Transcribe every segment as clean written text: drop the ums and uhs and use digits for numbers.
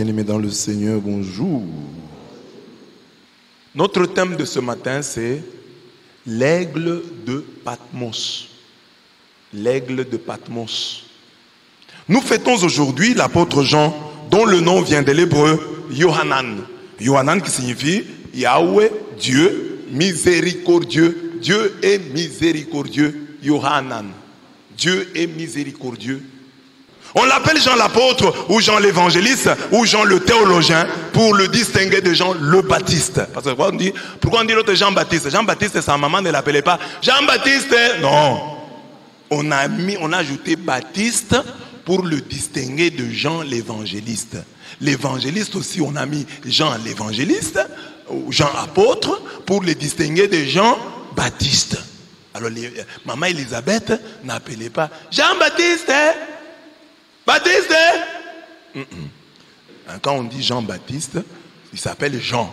Bien-aimés dans le Seigneur, bonjour. Notre thème de ce matin, c'est l'aigle de Patmos. L'aigle de Patmos. Nous fêtons aujourd'hui l'apôtre Jean, dont le nom vient de l'hébreu Yohanan. Yohanan qui signifie Yahweh, Dieu, miséricordieux. Dieu est miséricordieux. Yohanan. Dieu est miséricordieux. On l'appelle Jean l'apôtre ou Jean l'évangéliste ou Jean le théologien pour le distinguer de Jean le Baptiste. Parce que pourquoi on dit l'autre Jean-Baptiste? Jean-Baptiste, sa maman ne l'appelait pas Jean-Baptiste. Non. On a ajouté Baptiste pour le distinguer de Jean l'évangéliste. L'évangéliste aussi, on a mis Jean l'évangéliste ou Jean apôtre pour le distinguer de Jean Baptiste. Alors maman Elisabeth n'appelait pas Jean-Baptiste. Baptiste. Quand on dit Jean-Baptiste, il s'appelle Jean.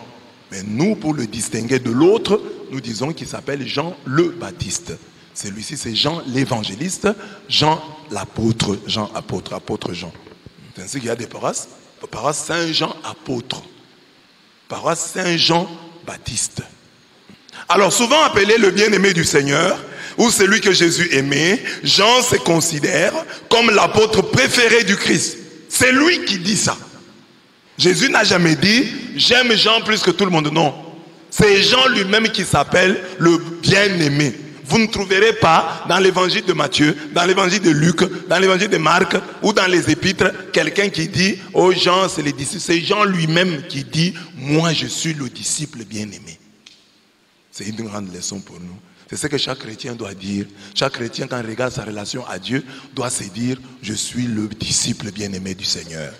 Mais nous, pour le distinguer de l'autre, nous disons qu'il s'appelle Jean le Baptiste. Celui-ci, c'est Jean l'évangéliste, Jean l'apôtre, Jean apôtre, apôtre Jean. C'est ainsi qu'il y a des paroisses. Paroisse Saint-Jean apôtre. Paroisse Saint-Jean Baptiste. Alors, souvent appelé le bien-aimé du Seigneur, ou celui que Jésus aimait, Jean se considère comme l'apôtre préféré du Christ. C'est lui qui dit ça. Jésus n'a jamais dit « j'aime Jean plus que tout le monde ». Non. C'est Jean lui-même qui s'appelle le bien-aimé. Vous ne trouverez pas dans l'évangile de Matthieu, dans l'évangile de Luc, dans l'évangile de Marc ou dans les épîtres, quelqu'un qui dit « oh Jean, c'est les disciples ». C'est Jean lui-même qui dit « moi je suis le disciple bien-aimé ». C'est une grande leçon pour nous. C'est ce que chaque chrétien doit dire. Chaque chrétien, quand il regarde sa relation à Dieu, doit se dire « je suis le disciple bien-aimé du Seigneur ».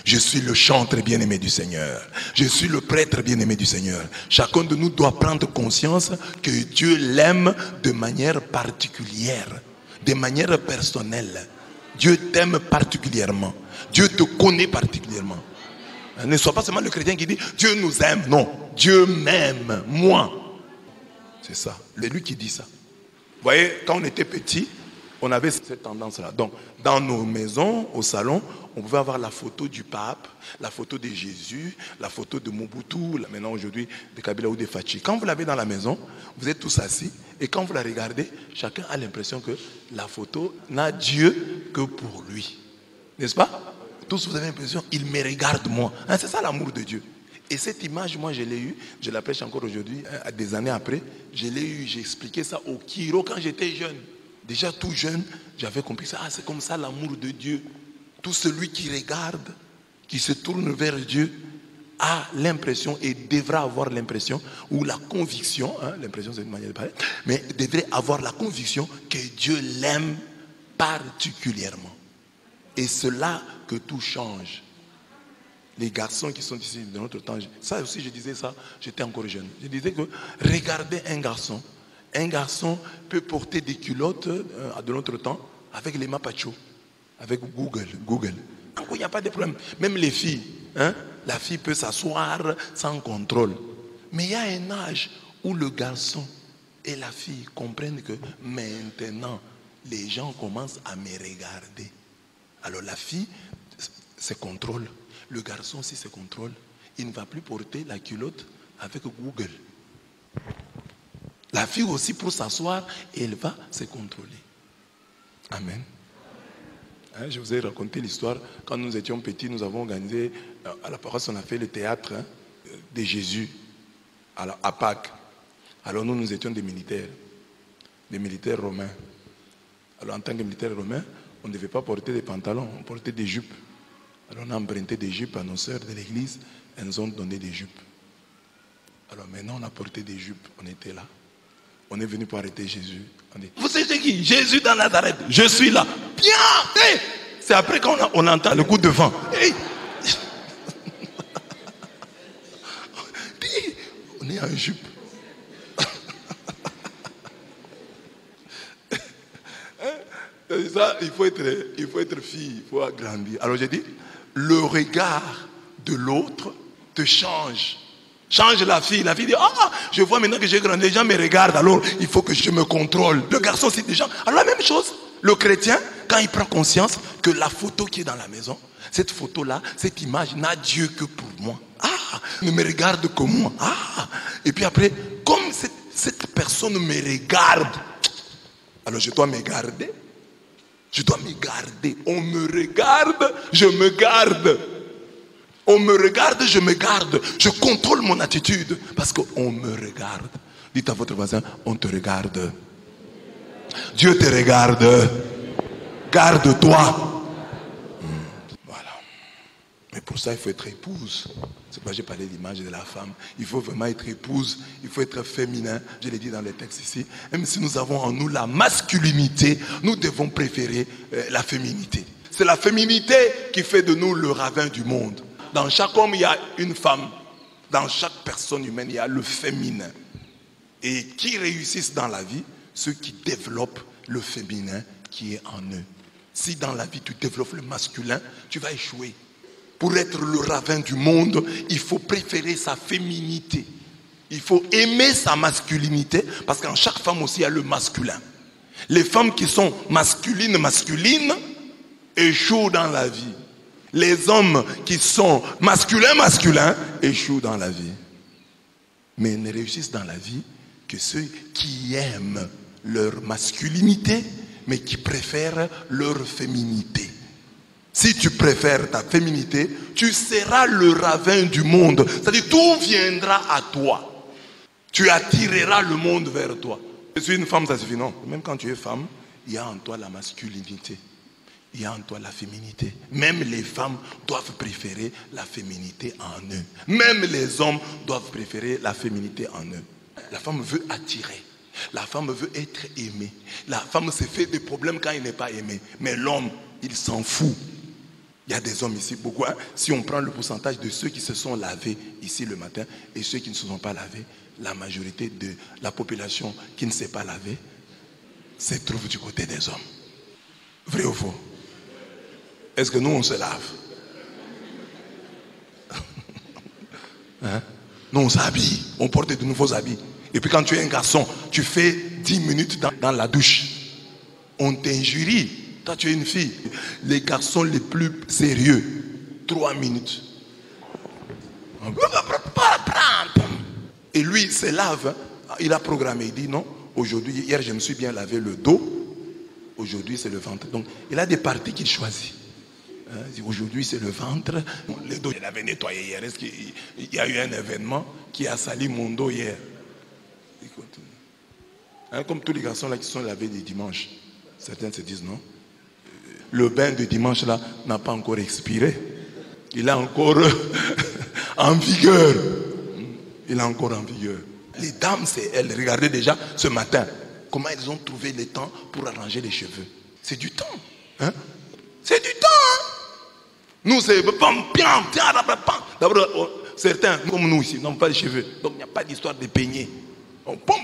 Je suis le chantre bien-aimé du Seigneur. Je suis le prêtre bien-aimé du Seigneur. Chacun de nous doit prendre conscience que Dieu l'aime de manière particulière, de manière personnelle. Dieu t'aime particulièrement. Dieu te connaît particulièrement. Ne sois pas seulement le chrétien qui dit « Dieu nous aime ». Non, Dieu m'aime, moi. C'est ça. C'est lui qui dit ça. Vous voyez, quand on était petit, on avait cette tendance-là. Donc, dans nos maisons, au salon, on pouvait avoir la photo du pape, la photo de Jésus, la photo de Mobutu, maintenant aujourd'hui de Kabila ou de Fachi. Quand vous l'avez dans la maison, vous êtes tous assis et quand vous la regardez, chacun a l'impression que la photo n'a Dieu que pour lui. N'est-ce pas? Tous vous avez l'impression, il me regarde moi. Hein, c'est ça l'amour de Dieu. Et cette image, moi je l'ai eue, je la prêche encore aujourd'hui, des années après, je l'ai eue, j'ai expliqué ça au Kiro quand j'étais jeune. Déjà tout jeune, j'avais compris ça. Ah, c'est comme ça l'amour de Dieu. Tout celui qui regarde, qui se tourne vers Dieu, a l'impression et devra avoir l'impression, ou la conviction, hein, l'impression c'est une manière de parler, mais devrait avoir la conviction que Dieu l'aime particulièrement. Et c'est là que tout change. Les garçons qui sont ici de notre temps, ça aussi je disais ça, j'étais encore jeune. Je disais que regardez un garçon peut porter des culottes de notre temps avec les mapacho, avec Google. Il n'y a pas de problème. Même les filles, hein, la fille peut s'asseoir sans contrôle. Mais il y a un âge où le garçon et la fille comprennent que maintenant, les gens commencent à me regarder. Alors la fille se contrôle. Le garçon aussi se contrôle. Il ne va plus porter la culotte avec Google. La fille aussi, pour s'asseoir, elle va se contrôler. Amen. Hein, je vous ai raconté l'histoire. Quand nous étions petits, nous avons organisé, à la paroisse, on a fait le théâtre de Jésus à Pâques. Alors nous étions des militaires romains. Alors en tant que militaires romains, on ne devait pas porter des pantalons, on portait des jupes. Alors on a emprunté des jupes à nos sœurs de l'église, elles nous ont donné des jupes. Alors maintenant on a porté des jupes, on était là. On est venu pour arrêter Jésus. On dit, vous savez qui? Jésus dans Nazareth. Je suis là. Bien. Hey. C'est après qu'on entend le coup de vent. Hey. On est en jupe. Ça, il faut être fille, il faut agrandir. Alors j'ai dit, le regard de l'autre te change. Change la fille dit, ah, je vois maintenant que j'ai grandi, les gens me regardent, alors il faut que je me contrôle. Le garçon, c'est des gens. Alors la même chose, le chrétien, quand il prend conscience que la photo qui est dans la maison, Cette photo-là, cette image n'a Dieu que pour moi. Ah, ne me regarde que moi. Ah, et puis après, comme cette personne me regarde, alors je dois me garder. Je dois me garder. On me regarde, je me garde. On me regarde, je me garde. Je contrôle mon attitude parce qu'on me regarde. Dites à votre voisin, on te regarde. Dieu te regarde. Garde-toi. Voilà. Mais pour ça, il faut être épouse. C'est pourquoi j'ai parlé de l'image de la femme. Il faut vraiment être épouse. Il faut être féminin. Je l'ai dit dans les textes ici. Même si nous avons en nous la masculinité, nous devons préférer la féminité. C'est la féminité qui fait de nous le ravin du monde. Dans chaque homme, il y a une femme. Dans chaque personne humaine, il y a le féminin. Et qui réussissent dans la vie? Ceux qui développent le féminin qui est en eux. Si dans la vie tu développes le masculin, tu vas échouer. Pour être le ravin du monde, il faut préférer sa féminité. Il faut aimer sa masculinité, parce qu'en chaque femme aussi, il y a le masculin. Les femmes qui sont masculines échouent dans la vie. Les hommes qui sont masculins échouent dans la vie. Mais ne réussissent dans la vie que ceux qui aiment leur masculinité, mais qui préfèrent leur féminité. Si tu préfères ta féminité, tu seras le ravin du monde. C'est-à-dire, tout viendra à toi. Tu attireras le monde vers toi. Je suis une femme, ça suffit, non. Même quand tu es femme, il y a en toi la masculinité. Il y a en toi la féminité. Même les femmes doivent préférer la féminité en eux. Même les hommes doivent préférer la féminité en eux. La femme veut attirer. La femme veut être aimée. La femme se fait des problèmes quand elle n'est pas aimée. Mais l'homme, il s'en fout. Il y a des hommes ici, beaucoup. Hein? Si on prend le pourcentage de ceux qui se sont lavés ici le matin et ceux qui ne se sont pas lavés, la majorité de la population qui ne s'est pas lavée se trouve du côté des hommes. Vrai ou faux? Est-ce que nous, on se lave? Hein? Nous, on s'habille. On porte de nouveaux habits. Et puis quand tu es un garçon, tu fais 10 minutes dans la douche. On t'injurie. Toi, tu es une fille. Les garçons les plus sérieux, 3 minutes. Et lui, il se lave. Il a programmé. Il dit non, aujourd'hui, hier, je me suis bien lavé le dos. Aujourd'hui, c'est le ventre. Donc, il a des parties qu'il choisit. Aujourd'hui, c'est le ventre. Le dos, je l'avais nettoyé hier. Est-ce qu'il y a eu un événement qui a sali mon dos hier? Comme tous les garçons là qui sont lavés les dimanches. Certains se disent non. Le bain de dimanche là n'a pas encore expiré. Il est encore en vigueur. Il est encore en vigueur. Les dames, c'est elles. Regardez déjà ce matin comment elles ont trouvé le temps pour arranger les cheveux. C'est du temps. Hein? C'est du temps. Hein? Nous, c'est d'abord, certains, comme nous ici, n'ont pas de cheveux. Donc il n'y a pas d'histoire de peigner. On pompe,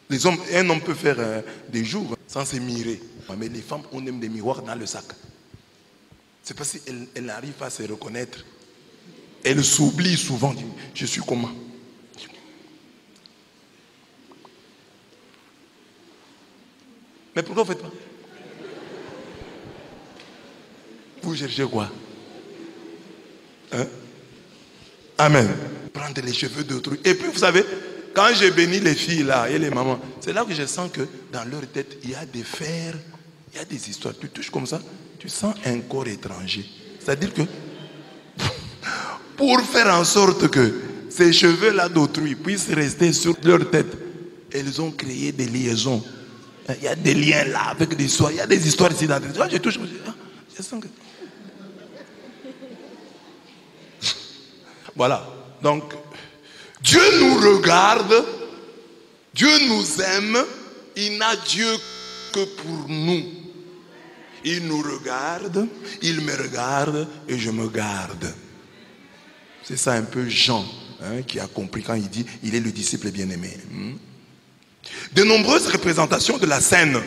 les hommes, un homme peut faire des jours sans se mirer. Mais les femmes, on aime des miroirs dans le sac. C'est parce qu'elles n'arrivent pas à se reconnaître. Elles s'oublient souvent. Je suis comment? Mais pourquoi vous ne faites pas? Vous cherchez quoi? Hein? Amen. Prendre les cheveux d'autrui. Et puis vous savez, quand j'ai béni les filles là et les mamans, c'est là que je sens que dans leur tête, il y a des fers, il y a des histoires. Tu touches comme ça, tu sens un corps étranger. C'est-à-dire que pour faire en sorte que ces cheveux là d'autrui puissent rester sur leur tête, elles ont créé des liaisons. Il y a des liens là avec des histoires. Il y a des histoires ici dans je touche comme ça. Je sens que... Voilà. Donc, Dieu nous regarde, Dieu nous aime, il n'a Dieu que pour nous. Il nous regarde, il me regarde et je me garde. C'est ça un peu Jean qui a compris quand il dit il est le disciple bien-aimé. De nombreuses représentations de la scène,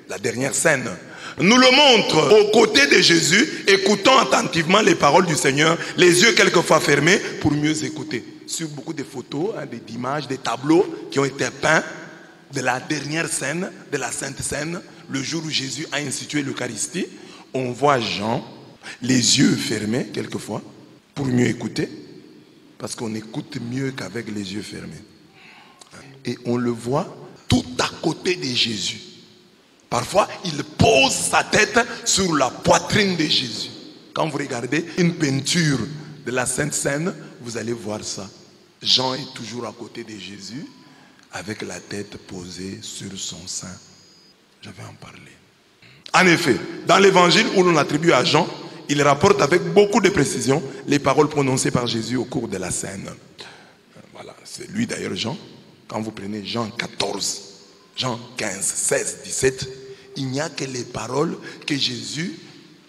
la dernière scène, nous le montrent aux côtés de Jésus, écoutant attentivement les paroles du Seigneur, les yeux quelquefois fermés pour mieux écouter. Sur beaucoup de photos, des images, des tableaux qui ont été peints de la dernière scène, de la Sainte Seine, le jour où Jésus a institué l'Eucharistie, on voit Jean, les yeux fermés quelquefois, pour mieux écouter, parce qu'on écoute mieux qu'avec les yeux fermés. Et on le voit tout à côté de Jésus. Parfois, il pose sa tête sur la poitrine de Jésus. Quand vous regardez une peinture de la Sainte Seine, vous allez voir ça. Jean est toujours à côté de Jésus, avec la tête posée sur son sein. Je vais en parler. En effet, dans l'évangile où l'on attribue à Jean, il rapporte avec beaucoup de précision les paroles prononcées par Jésus au cours de la scène. Voilà, c'est lui d'ailleurs Jean. Quand vous prenez Jean 14, Jean 15, 16, 17, il n'y a que les paroles que Jésus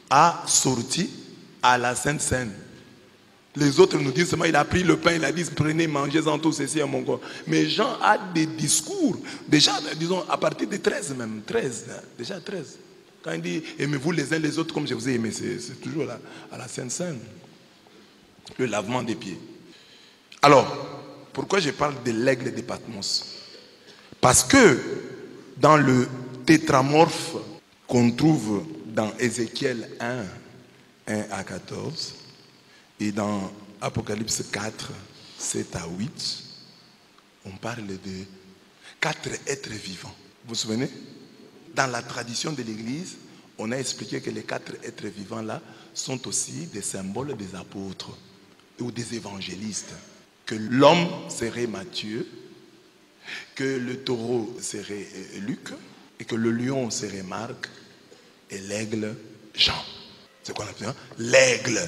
a sorties à la Sainte Seine. Les autres nous disent seulement il a pris le pain, il a dit prenez, mangez-en tout ceci à mon corps. Mais Jean a des discours, déjà disons à partir de 13 même, 13, déjà 13. Quand il dit aimez-vous les uns les autres comme je vous ai aimé, c'est toujours là, à la Sainte Seine. Le lavement des pieds. Alors, pourquoi je parle de l'aigle de Patmos? Parce que dans le tétramorphe qu'on trouve dans Ézéchiel 1, 1 à 14, et dans Apocalypse 4, 7 à 8, on parle de 4 êtres vivants. Vous vous souvenez? Dans la tradition de l'Église, on a expliqué que les 4 êtres vivants-là sont aussi des symboles des apôtres ou des évangélistes. Que l'homme serait Matthieu, que le taureau serait Luc, et que le lion serait Marc, et l'aigle Jean. C'est quoi on appelle l'aigle?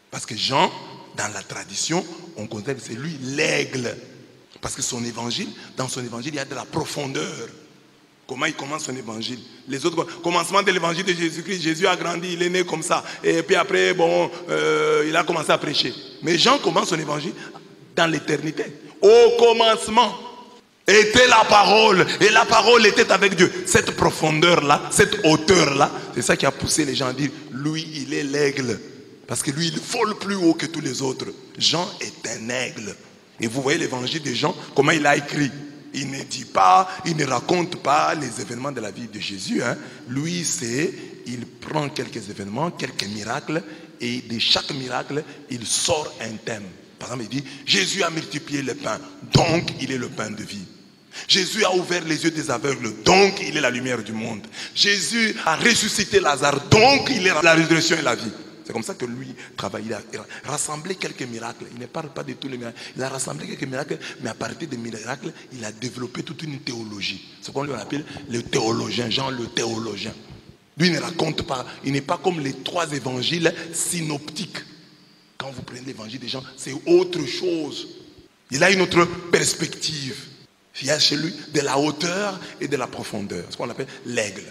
Parce que Jean, dans la tradition, on considère que c'est lui l'aigle. Parce que son évangile, dans son évangile, il y a de la profondeur. Comment il commence son évangile? Les autres, commencement de l'évangile de Jésus-Christ, Jésus a grandi, il est né comme ça. Et puis après, il a commencé à prêcher. Mais Jean commence son évangile dans l'éternité. Au commencement était la parole. Et la parole était avec Dieu. Cette profondeur-là, cette hauteur-là, c'est ça qui a poussé les gens à dire, lui, il est l'aigle. Parce que lui, il vole plus haut que tous les autres. Jean est un aigle. Et vous voyez l'évangile de Jean, comment il a écrit. Il ne dit pas, il ne raconte pas les événements de la vie de Jésus. Lui, il prend quelques événements, quelques miracles, et de chaque miracle, il sort un thème. Par exemple, il dit, Jésus a multiplié le pain, donc il est le pain de vie. Jésus a ouvert les yeux des aveugles, donc il est la lumière du monde. Jésus a ressuscité Lazare, donc il est la résurrection et la vie. C'est comme ça que lui travaille. Il a rassemblé quelques miracles. Il ne parle pas de tous les miracles. Il a rassemblé quelques miracles, mais à partir des miracles, il a développé toute une théologie. Ce qu'on lui appelle le théologien, Jean le théologien. Lui, il ne raconte pas. Il n'est pas comme les 3 évangiles synoptiques. Quand vous prenez l'évangile des Jean, c'est autre chose. Il a une autre perspective. Il y a chez lui de la hauteur et de la profondeur. Ce qu'on appelle l'aigle.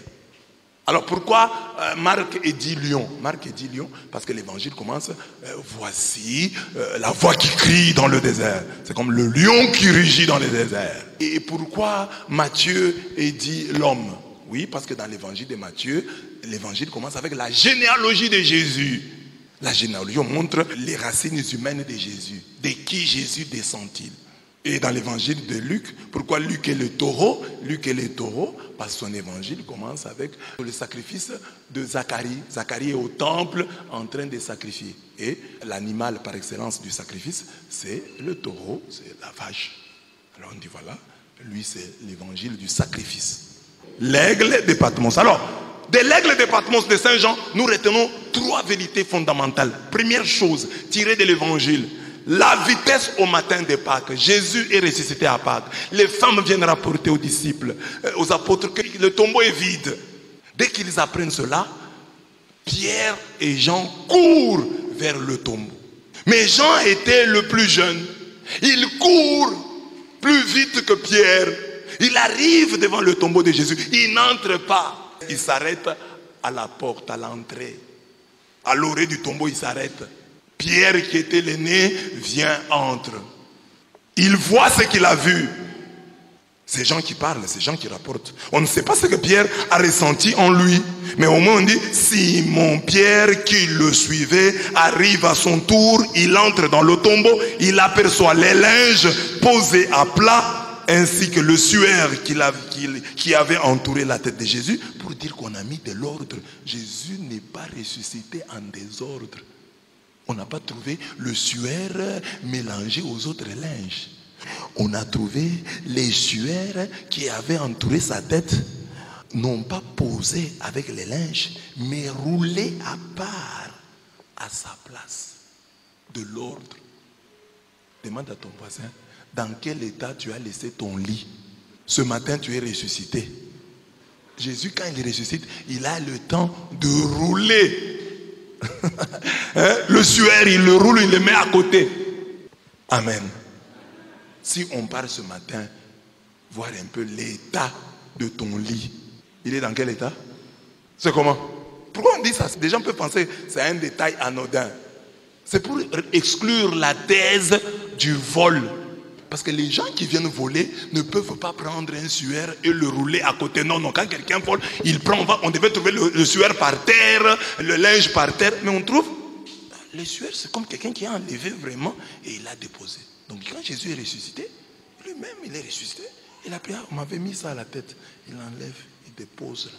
Alors pourquoi Marc est dit lion? Marc est dit lion parce que l'évangile commence, voici la voix qui crie dans le désert. C'est comme le lion qui rugit dans le désert. Et pourquoi Matthieu est dit l'homme? Oui, parce que dans l'évangile de Matthieu, l'évangile commence avec la généalogie de Jésus. La généalogie montre les racines humaines de Jésus. De qui Jésus descend-il? Et dans l'évangile de Luc, pourquoi Luc est le taureau? Luc est le taureau parce que son évangile commence avec le sacrifice de Zacharie. Zacharie est au temple en train de sacrifier. Et l'animal par excellence du sacrifice, c'est le taureau, c'est la vache. Alors on dit voilà, lui c'est l'évangile du sacrifice. L'aigle de Patmos. Alors, de l'aigle de Patmos de Saint Jean, nous retenons 3 vérités fondamentales. Première chose, tirée de l'évangile. La vitesse au matin de Pâques. Jésus est ressuscité à Pâques. Les femmes viennent rapporter aux disciples, aux apôtres, que le tombeau est vide. Dès qu'ils apprennent cela, Pierre et Jean courent vers le tombeau. Mais Jean était le plus jeune. Il court plus vite que Pierre. Il arrive devant le tombeau de Jésus. Il n'entre pas. Il s'arrête à la porte, à l'entrée. À l'orée du tombeau, il s'arrête. Pierre, qui était l'aîné, vient, entre. Il voit ce qu'il a vu. C'est Jean qui parle, c'est Jean qui rapporte. On ne sait pas ce que Pierre a ressenti en lui. Mais au moins on dit, Simon Pierre qui le suivait arrive à son tour, il entre dans le tombeau, il aperçoit les linges posés à plat ainsi que le suaire qui avait entouré la tête de Jésus, pour dire qu'on a mis de l'ordre. Jésus n'est pas ressuscité en désordre. On n'a pas trouvé le suaire mélangé aux autres linges. On a trouvé les suaires qui avaient entouré sa tête, non pas posés avec les linges, mais roulés à part, à sa place. De l'ordre. Demande à ton voisin, dans quel état tu as laissé ton lit? Ce matin, tu es ressuscité. Jésus, quand il ressuscite, il a le temps de rouler. Le suaire, il le roule, il le met à côté. Amen. Si on part ce matin, voir un peu l'état de ton lit. Il est dans quel état? C'est comment? Pourquoi on dit ça? Des gens peuvent penser que c'est un détail anodin. C'est pour exclure la thèse du vol. Parce que les gens qui viennent voler ne peuvent pas prendre un suaire et le rouler à côté. Non, non, quand quelqu'un vole, il prend, on devait trouver le suaire par terre, le linge par terre. Mais on trouve, le suaire, c'est comme quelqu'un qui a enlevé vraiment et il l'a déposé. Donc quand Jésus est ressuscité, lui-même, il est ressuscité. Il a pris, on m'avait mis ça à la tête. Il enlève, il dépose là.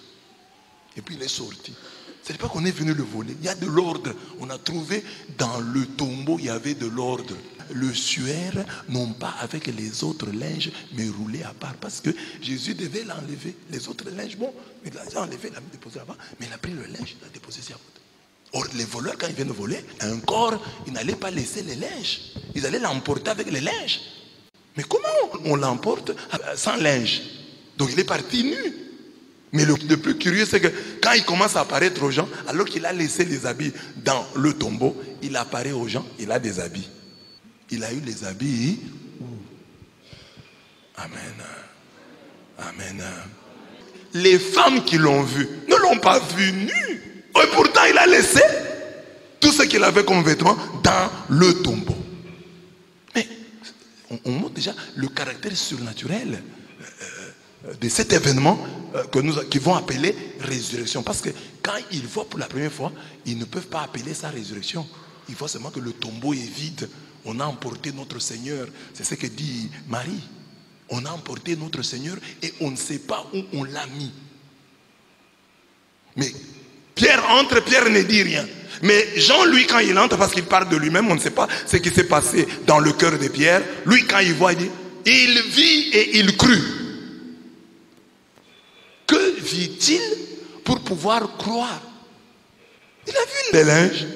Et puis il est sorti. Ce n'est pas qu'on est venu le voler. Il y a de l'ordre. On a trouvé dans le tombeau, il y avait de l'ordre. Le suaire, non pas avec les autres linges, mais roulé à part. Parce que Jésus devait l'enlever. Les autres linges, bon, il l'a enlevé, il l'a déposé là-bas. Mais il a pris le linge, il l'a déposé ici à côté. Or, les voleurs, quand ils viennent voler, un corps, ils n'allaient pas laisser les linges. Ils allaient l'emporter avec les linges. Mais comment on l'emporte sans linge? Donc il est parti nu. Mais le plus curieux, c'est que quand il commence à apparaître aux gens, alors qu'il a laissé les habits dans le tombeau, il apparaît aux gens, il a des habits. Il a eu les habits. Amen. Amen. Les femmes qui l'ont vu ne l'ont pas vu nu. Et pourtant, il a laissé tout ce qu'il avait comme vêtements dans le tombeau. Mais on montre déjà le caractère surnaturel de cet événement qu'ils vont appeler résurrection. Parce que quand ils voient pour la première fois, ils ne peuvent pas appeler ça résurrection. Ils voient seulement que le tombeau est vide. On a emporté notre Seigneur. C'est ce que dit Marie. On a emporté notre Seigneur et on ne sait pas où on l'a mis. Mais Pierre entre, Pierre ne dit rien. Mais Jean, lui, quand il entre, parce qu'il parle de lui-même, on ne sait pas ce qui s'est passé dans le cœur de Pierre. Lui, quand il voit, il dit, il vit et il crut. Que vit-il pour pouvoir croire? Il a vu les linges.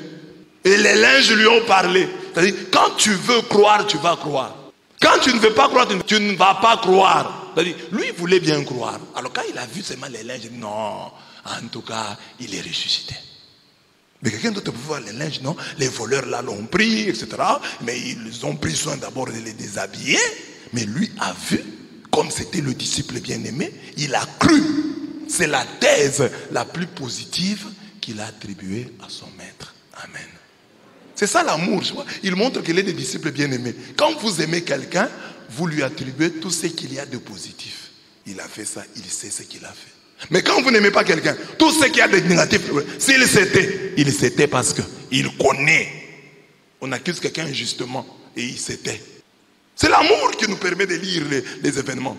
Et les linges lui ont parlé. C'est-à-dire, quand tu veux croire, tu vas croire. Quand tu ne veux pas croire, tu ne vas pas croire. C'est-à-dire, lui, il voulait bien croire. Alors quand il a vu seulement les linges, il dit, non, en tout cas, il est ressuscité. Mais quelqu'un d'autre peut voir les linges, non? Les voleurs là l'ont pris, etc. Mais ils ont pris soin d'abord de les déshabiller. Mais lui a vu, comme c'était le disciple bien-aimé, il a cru. C'est la thèse la plus positive qu'il a attribuée à son maître. Amen. C'est ça l'amour. Il montre qu'il est des disciples bien-aimés. Quand vous aimez quelqu'un, vous lui attribuez tout ce qu'il y a de positif. Il a fait ça, il sait ce qu'il a fait. Mais quand vous n'aimez pas quelqu'un, tout ce qu'il y a de négatif, s'il s'était, il s'était parce qu'il connaît. On accuse quelqu'un injustement et il s'était. C'est l'amour qui nous permet de lire les événements.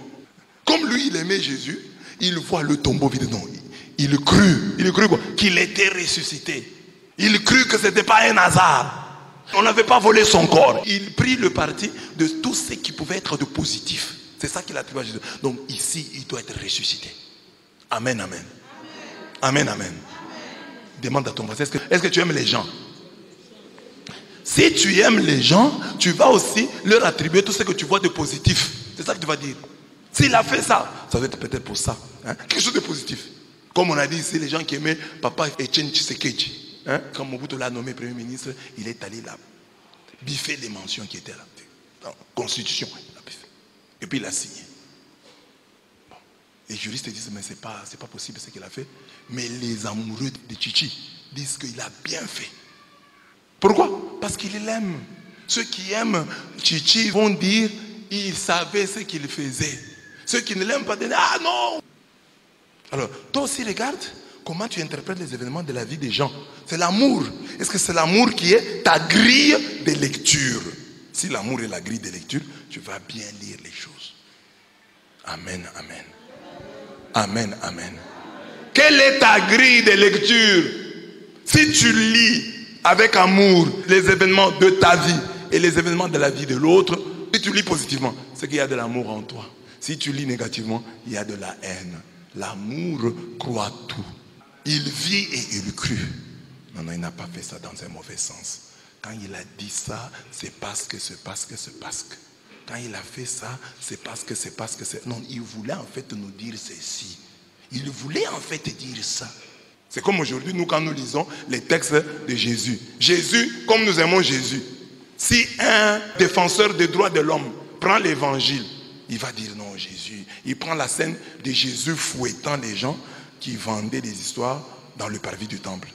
Comme lui, il aimait Jésus, il voit le tombeau vide. Non, il crut quoi? Qu'il était ressuscité. Il crut que ce n'était pas un hasard. On n'avait pas volé son corps. Il prit le parti de tout ce qui pouvait être de positif. C'est ça qu'il a attribué à Jésus. Donc ici, il doit être ressuscité. Amen, amen. Amen, amen. Demande à ton voisin, est-ce que tu aimes les gens? Si tu aimes les gens, tu vas aussi leur attribuer tout ce que tu vois de positif. C'est ça que tu vas dire. S'il a fait ça, ça va être peut-être pour ça. Hein? Quelque chose de positif. Comme on a dit ici, les gens qui aimaient Papa Etienne Tshisekedi. Hein? Quand Mobutu l'a nommé Premier ministre, il est allé là, biffer les mentions qui étaient là. Dans la Constitution, il a biffé. Et puis il a signé. Bon. Les juristes disent, mais c'est pas possible ce qu'il a fait. Mais les amoureux de Chichi disent qu'il a bien fait. Pourquoi? Parce qu'il l'aime. Ceux qui aiment Chichi vont dire, il savait ce qu'il faisait. Ceux qui ne l'aiment pas disent, ah non. Alors, toi aussi regarde comment tu interprètes les événements de la vie des gens. C'est l'amour. Est-ce que c'est l'amour qui est ta grille de lecture? Si l'amour est la grille de lecture, tu vas bien lire les choses. Amen, amen. Amen, amen. Quelle est ta grille de lecture? Si tu lis avec amour les événements de ta vie et les événements de la vie de l'autre, si tu lis positivement, c'est qu'il y a de l'amour en toi. Si tu lis négativement, il y a de la haine. L'amour croit tout. Il vit et il crut. Non, il n'a pas fait ça dans un mauvais sens. Quand il a dit ça, c'est parce que. Quand il a fait ça, c'est parce que. Non, il voulait en fait nous dire ceci. Il voulait en fait dire ça. C'est comme aujourd'hui, nous, quand nous lisons les textes de Jésus. Jésus, comme nous aimons Jésus, si un défenseur des droits de l'homme prend l'évangile, il va dire non, Jésus. Il prend la scène de Jésus fouettant les gens qui vendaient des histoires dans le parvis du temple.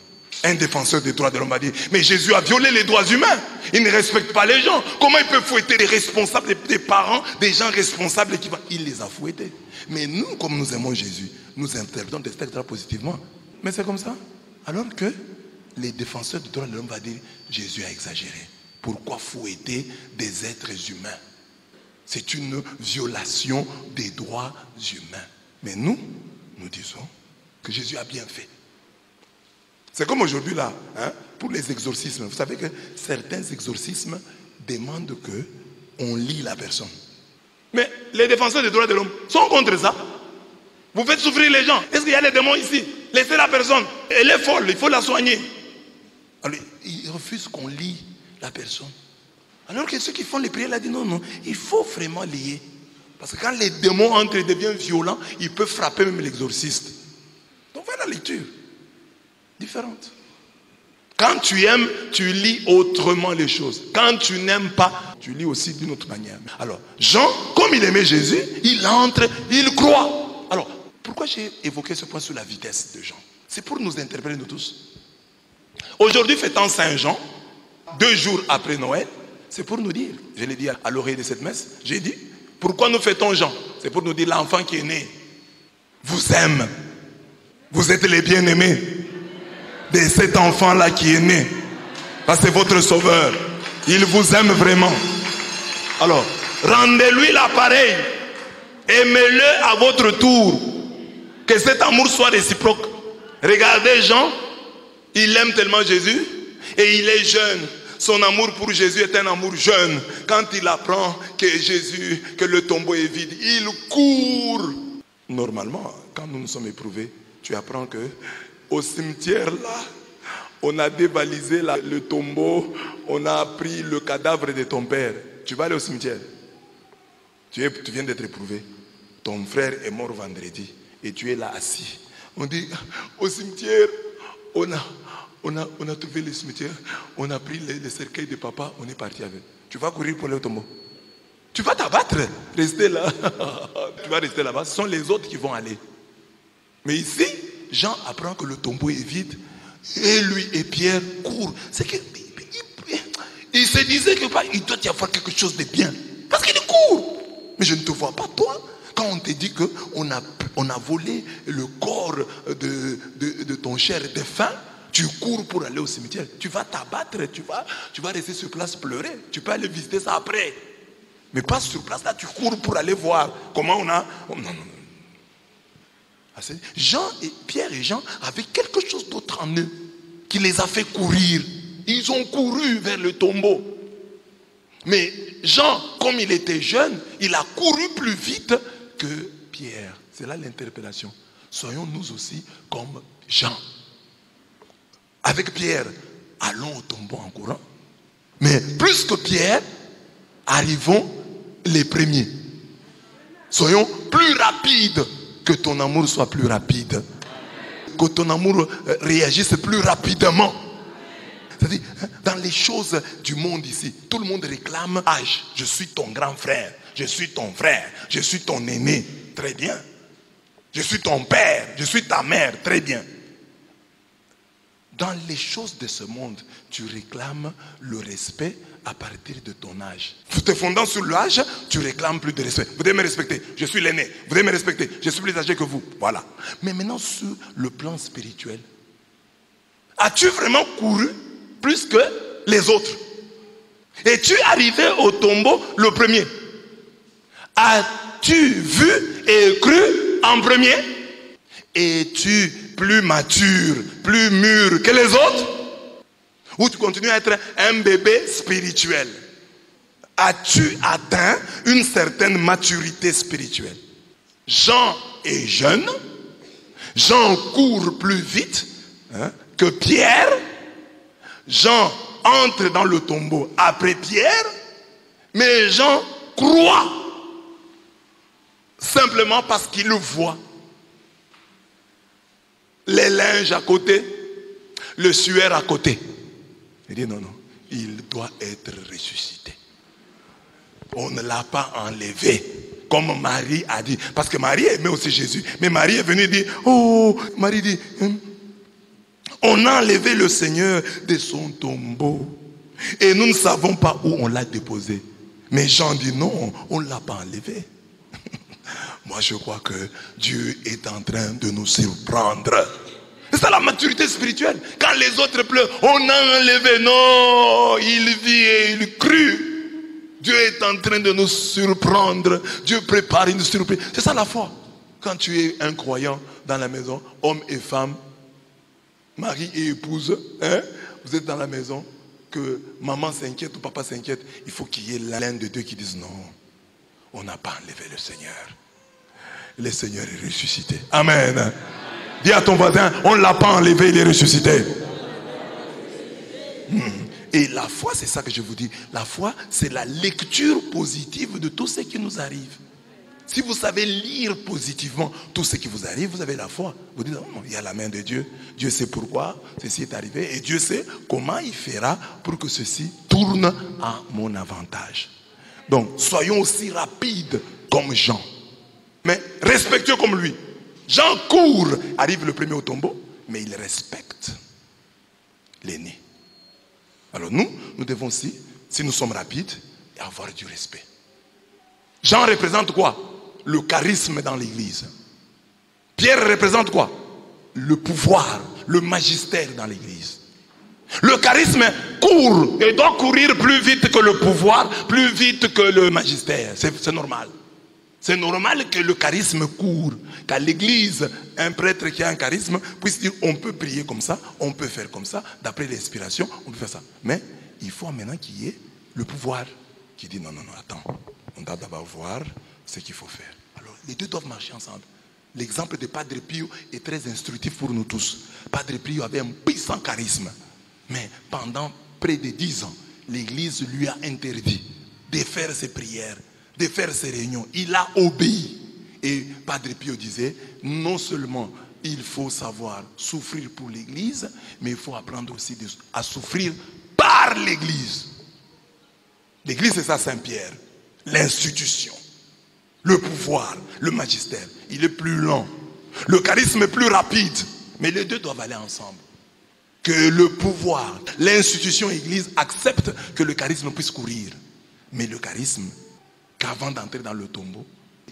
Un défenseur des droits de l'homme va dire, mais Jésus a violé les droits humains. Il ne respecte pas les gens. Comment il peut fouetter des responsables, des parents, des gens responsables il les a fouettés. Mais nous, comme nous aimons Jésus, nous interprétons des textes positivement. Mais c'est comme ça. Alors que les défenseurs des droits de l'homme vont dire, Jésus a exagéré. Pourquoi fouetter des êtres humains? C'est une violation des droits humains. Mais nous disons que Jésus a bien fait. C'est comme aujourd'hui là, pour les exorcismes. Vous savez que certains exorcismes demandent qu'on lie la personne. Mais les défenseurs des droits de l'homme sont contre ça. Vous faites souffrir les gens. Est-ce qu'il y a des démons ici? Laissez la personne. Elle est folle, il faut la soigner. Alors, ils refusent qu'on lie la personne. Alors que ceux qui font les prières, ils disent non, il faut vraiment lier. Parce que quand les démons entrent et deviennent violents, ils peuvent frapper même l'exorciste. Donc voilà la lecture. Différente. Quand tu aimes, tu lis autrement les choses. Quand tu n'aimes pas, tu lis aussi d'une autre manière. Alors, Jean, comme il aimait Jésus, il entre, il croit. Alors, pourquoi j'ai évoqué ce point sur la vitesse de Jean? C'est pour nous interpeller nous tous. Aujourd'hui, fêtant Saint Jean, 2 jours après Noël, c'est pour nous dire, je l'ai dit à l'oreille de cette messe, j'ai dit, pourquoi nous fêtons Jean? C'est pour nous dire, l'enfant qui est né vous aime. Vous êtes les bien-aimés de cet enfant-là qui est né. Parce que c'est votre sauveur. Il vous aime vraiment. Alors, rendez-lui l'appareil. Aimez-le à votre tour. Que cet amour soit réciproque. Regardez Jean, il aime tellement Jésus et il est jeune. Son amour pour Jésus est un amour jeune. Quand il apprend que le tombeau est vide, il court. Normalement, quand nous nous sommes éprouvés, tu apprends que au cimetière là, on a dévalisé le tombeau, on a pris le cadavre de ton père. Tu vas aller au cimetière. Tu viens d'être éprouvé. Ton frère est mort vendredi et tu es là assis. On dit, au cimetière, on a trouvé le cimetière, on a pris le cercueil de papa, on est parti avec. Tu vas courir pour aller au tombeau. Tu vas t'abattre, rester là. Tu vas rester là-bas. Ce sont les autres qui vont aller. Mais ici, Jean apprend que le tombeau est vide et lui et Pierre courent. C'est que il se disait qu'il doit y avoir quelque chose de bien. Parce qu'il court. Mais je ne te vois pas, toi. Quand on te dit qu'on a volé le corps de ton cher défunt, tu cours pour aller au cimetière. Tu vas t'abattre, tu vas rester sur place pleurer. Tu peux aller visiter ça après. Mais pas sur place, là, tu cours pour aller voir comment on a... Non. Pierre et Jean avaient quelque chose d'autre en eux qui les a fait courir. Ils ont couru vers le tombeau. Mais Jean, comme il était jeune, il a couru plus vite que Pierre. C'est là l'interpellation. Soyons nous aussi comme Jean. Avec Pierre, allons au tombeau en courant. Mais plus que Pierre, arrivons les premiers. Soyons plus rapides. Que ton amour soit plus rapide. Que ton amour réagisse plus rapidement. C'est-à-dire, dans les choses du monde ici, tout le monde réclame âge. Je suis ton grand frère. Je suis ton frère. Je suis ton aîné. Très bien. Je suis ton père. Je suis ta mère. Très bien. Dans les choses de ce monde, tu réclames le respect à partir de ton âge. Tout te fondant sur l'âge, tu réclames plus de respect. Vous devez me respecter. Je suis l'aîné. Vous devez me respecter. Je suis plus âgé que vous. Voilà. Mais maintenant, sur le plan spirituel, as-tu vraiment couru plus que les autres? Es-tu arrivé au tombeau le premier? As-tu vu et cru en premier? Es-tu plus mature, plus mûr que les autres? Ou tu continues à être un bébé spirituel? As-tu atteint une certaine maturité spirituelle? Jean est jeune. Jean court plus vite que Pierre. Jean entre dans le tombeau après Pierre. Mais Jean croit. Simplement parce qu'il le voit. Les linges à côté, le suaire à côté. Il dit non, il doit être ressuscité. On ne l'a pas enlevé, comme Marie a dit. Parce que Marie aimait aussi Jésus. Mais Marie est venue dire, Marie dit, on a enlevé le Seigneur de son tombeau. Et nous ne savons pas où on l'a déposé. Mais Jean dit non, on ne l'a pas enlevé. Moi je crois que Dieu est en train de nous surprendre. C'est ça la maturité spirituelle. Quand les autres pleurent, on a enlevé. Non, il vit et il crut. Dieu est en train de nous surprendre. Dieu prépare une surprise. C'est ça la foi. Quand tu es un croyant dans la maison, homme et femme, mari et épouse, vous êtes dans la maison, que maman s'inquiète ou papa s'inquiète, il faut qu'il y ait l'un de deux qui dise non, on n'a pas enlevé le Seigneur. Le Seigneur est ressuscité. Amen. Dis à ton voisin, on ne l'a pas enlevé, il est ressuscité. Et la foi, c'est ça que je vous dis. La foi, c'est la lecture positive de tout ce qui nous arrive. Si vous savez lire positivement tout ce qui vous arrive, vous avez la foi. Vous dites, oh, il y a la main de Dieu. Dieu sait pourquoi ceci est arrivé. Et Dieu sait comment il fera pour que ceci tourne à mon avantage. Donc, soyons aussi rapides comme Jean. Mais respectueux comme lui. Jean court, arrive le premier au tombeau, mais il respecte l'aîné. Alors nous devons aussi, si nous sommes rapides, avoir du respect. Jean représente quoi? Le charisme dans l'église. Pierre représente quoi? Le pouvoir, le magistère dans l'église. Le charisme court et doit courir plus vite que le pouvoir, plus vite que le magistère. C'est normal. C'est normal que le charisme court. Qu'à l'église, un prêtre qui a un charisme puisse dire on peut prier comme ça, on peut faire comme ça, d'après l'inspiration, on peut faire ça. Mais il faut maintenant qu'il y ait le pouvoir qui dit non, attends, on doit d'abord voir ce qu'il faut faire. Alors, les deux doivent marcher ensemble. L'exemple de Padre Pio est très instructif pour nous tous. Padre Pio avait un puissant charisme. Mais pendant près de 10 ans, l'église lui a interdit de faire ses prières, de faire ses réunions. Il a obéi. Et Padre Pio disait, non seulement il faut savoir souffrir pour l'église, mais il faut apprendre aussi à souffrir par l'église. L'église, c'est ça, Saint-Pierre. L'institution, le pouvoir, le magistère. Il est plus lent. Le charisme est plus rapide. Mais les deux doivent aller ensemble. Que le pouvoir, l'institution église accepte que le charisme puisse courir. Mais le charisme, qu'avant d'entrer dans le tombeau,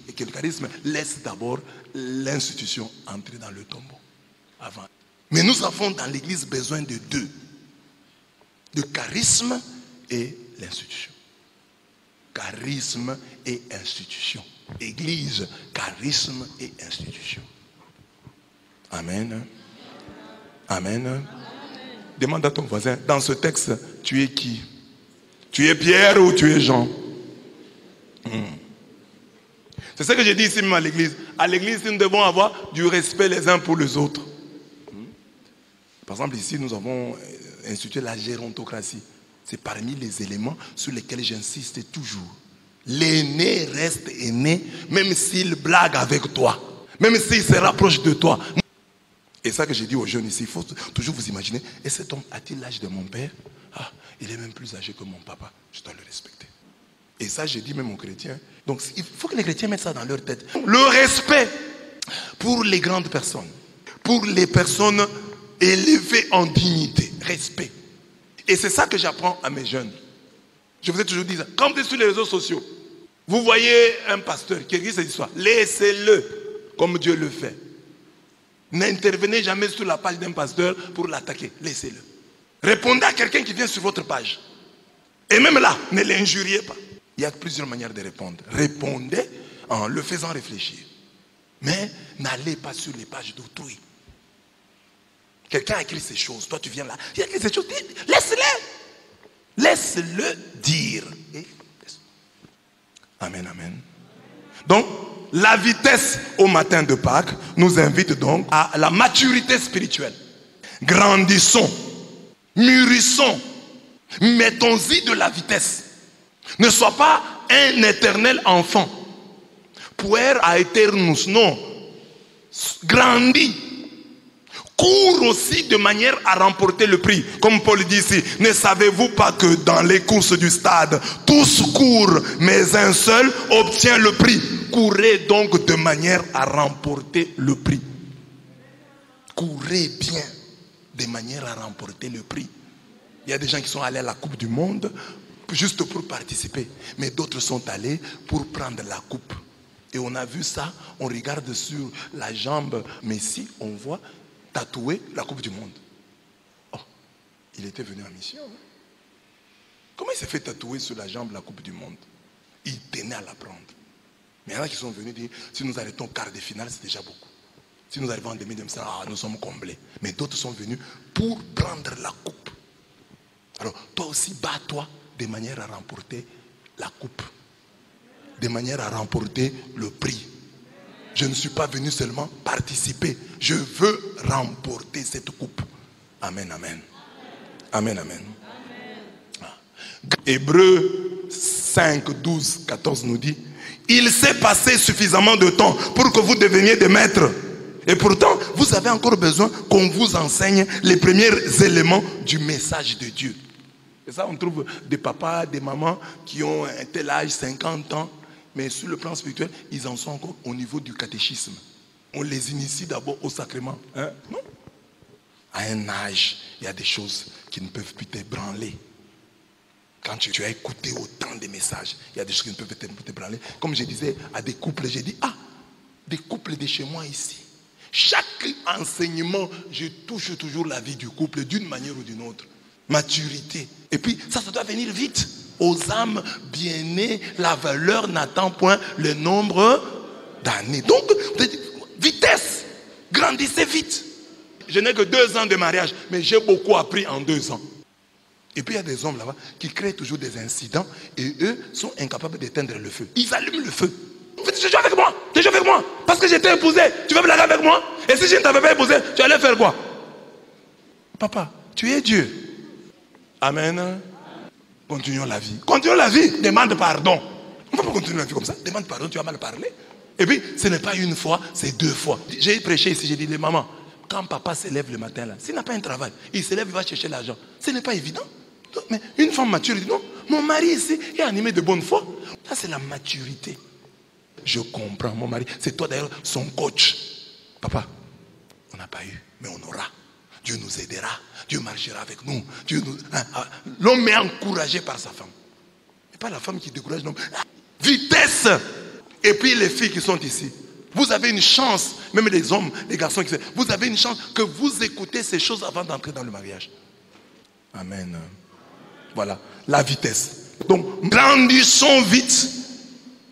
et que le charisme laisse d'abord l'institution entrer dans le tombeau. Avant. Mais nous avons dans l'église besoin de deux. De charisme et l'institution. Charisme et institution. Église, charisme et institution. Amen. Amen. Demande à ton voisin, dans ce texte, tu es qui? Tu es Pierre ou tu es Jean? C'est ce que j'ai dit ici même à l'église. À l'église, nous devons avoir du respect les uns pour les autres. Par exemple, ici, nous avons institué la gérontocratie. C'est parmi les éléments sur lesquels j'insiste toujours. L'aîné reste aîné, même s'il blague avec toi, même s'il se rapproche de toi. Et ça que j'ai dit aux jeunes ici, il faut toujours vous imaginer, et cet homme a-t-il l'âge de mon père? Ah, il est même plus âgé que mon papa, je dois le respecter. Et ça, j'ai dit même aux chrétiens. Donc, il faut que les chrétiens mettent ça dans leur tête. Le respect pour les grandes personnes, pour les personnes élevées en dignité, respect. Et c'est ça que j'apprends à mes jeunes. Je vous ai toujours dit ça. Quand vous êtes sur les réseaux sociaux, vous voyez un pasteur qui écrit cette histoire, laissez-le comme Dieu le fait. N'intervenez jamais sur la page d'un pasteur pour l'attaquer. Laissez-le. Répondez à quelqu'un qui vient sur votre page. Et même là, ne l'injuriez pas. Il y a plusieurs manières de répondre. Répondez en le faisant réfléchir. Mais n'allez pas sur les pages d'autrui. Quelqu'un a écrit ces choses, toi tu viens là, il a écrit ces choses, laisse-les. Laisse-le dire. Amen, amen. Donc, la vitesse au matin de Pâques nous invite donc à la maturité spirituelle. Grandissons, mûrissons, mettons-y de la vitesse. Ne sois pas un éternel enfant. Puer aeternus, non. Grandis. Cours aussi de manière à remporter le prix. Comme Paul dit ici, ne savez-vous pas que dans les courses du stade, tous courent, mais un seul obtient le prix. Courez donc de manière à remporter le prix. Courez bien de manière à remporter le prix. Il y a des gens qui sont allés à la Coupe du Monde juste pour participer. Mais d'autres sont allés pour prendre la coupe. Et on a vu ça, on regarde sur la jambe Messi, on voit tatouer la Coupe du Monde. Oh, il était venu en mission. Hein? Comment il s'est fait tatouer sur la jambe la Coupe du Monde? Il tenait à la prendre. Mais il y en a qui sont venus dire, si nous arrêtons au quart de finale, c'est déjà beaucoup. Si nous arrivons en demi-finale, nous sommes comblés. Mais d'autres sont venus pour prendre la coupe. Alors, toi aussi, bats-toi de manière à remporter la coupe. De manière à remporter le prix. Je ne suis pas venu seulement participer. Je veux remporter cette coupe. Amen, amen. Amen, amen. Hébreux 5, 12, 14 nous dit, il s'est passé suffisamment de temps pour que vous deveniez des maîtres. Et pourtant, vous avez encore besoin qu'on vous enseigne les premiers éléments du message de Dieu. Et ça, on trouve des papas, des mamans qui ont un tel âge, 50 ans, mais sur le plan spirituel, ils en sont encore au niveau du catéchisme. On les initie d'abord au sacrement. Hein? Non? À un âge, il y a des choses qui ne peuvent plus t'ébranler. Quand tu as écouté autant de messages, il y a des choses qui ne peuvent t'ébranler. Comme je disais à des couples, j'ai dit, des couples de chez moi ici. Chaque enseignement, je touche toujours la vie du couple d'une manière ou d'une autre. Maturité. Et puis, ça doit venir vite. Aux âmes bien-nées, la valeur n'attend point le nombre d'années. Donc, vitesse. Grandissez vite. Je n'ai que 2 ans de mariage, mais j'ai beaucoup appris en 2 ans. Et puis, il y a des hommes là-bas qui créent toujours des incidents et eux sont incapables d'éteindre le feu. Ils allument le feu. Tu joues avec moi, tu joues avec moi. Parce que j'étais épousé, tu veux blaguer avec moi? Et si je ne t'avais pas épousé, tu allais faire quoi? Papa, tu es Dieu. Amen. Continuons la vie. Continuons la vie. Demande pardon. On ne va pas continuer la vie comme ça. Demande pardon, tu as mal parlé. Et puis, ce n'est pas une fois, c'est 2 fois. J'ai prêché ici, j'ai dit, les mamans, quand papa se lève le matin, là, s'il n'a pas un travail, il se lève, il va chercher l'argent. Ce n'est pas évident. Mais une femme mature dit, non, mon mari ici est animé de bonne foi. Ça, c'est la maturité. Je comprends, mon mari. C'est toi d'ailleurs son coach. Papa, on n'a pas eu, mais on aura. Dieu nous aidera. Dieu marchera avec nous. L'homme est encouragé par sa femme. Et pas la femme qui décourage l'homme. Vitesse. Et puis les filles qui sont ici. Vous avez une chance, même les hommes, les garçons qui sont, vous avez une chance que vous écoutez ces choses avant d'entrer dans le mariage. Amen. Voilà, la vitesse. Donc, grandissons vite.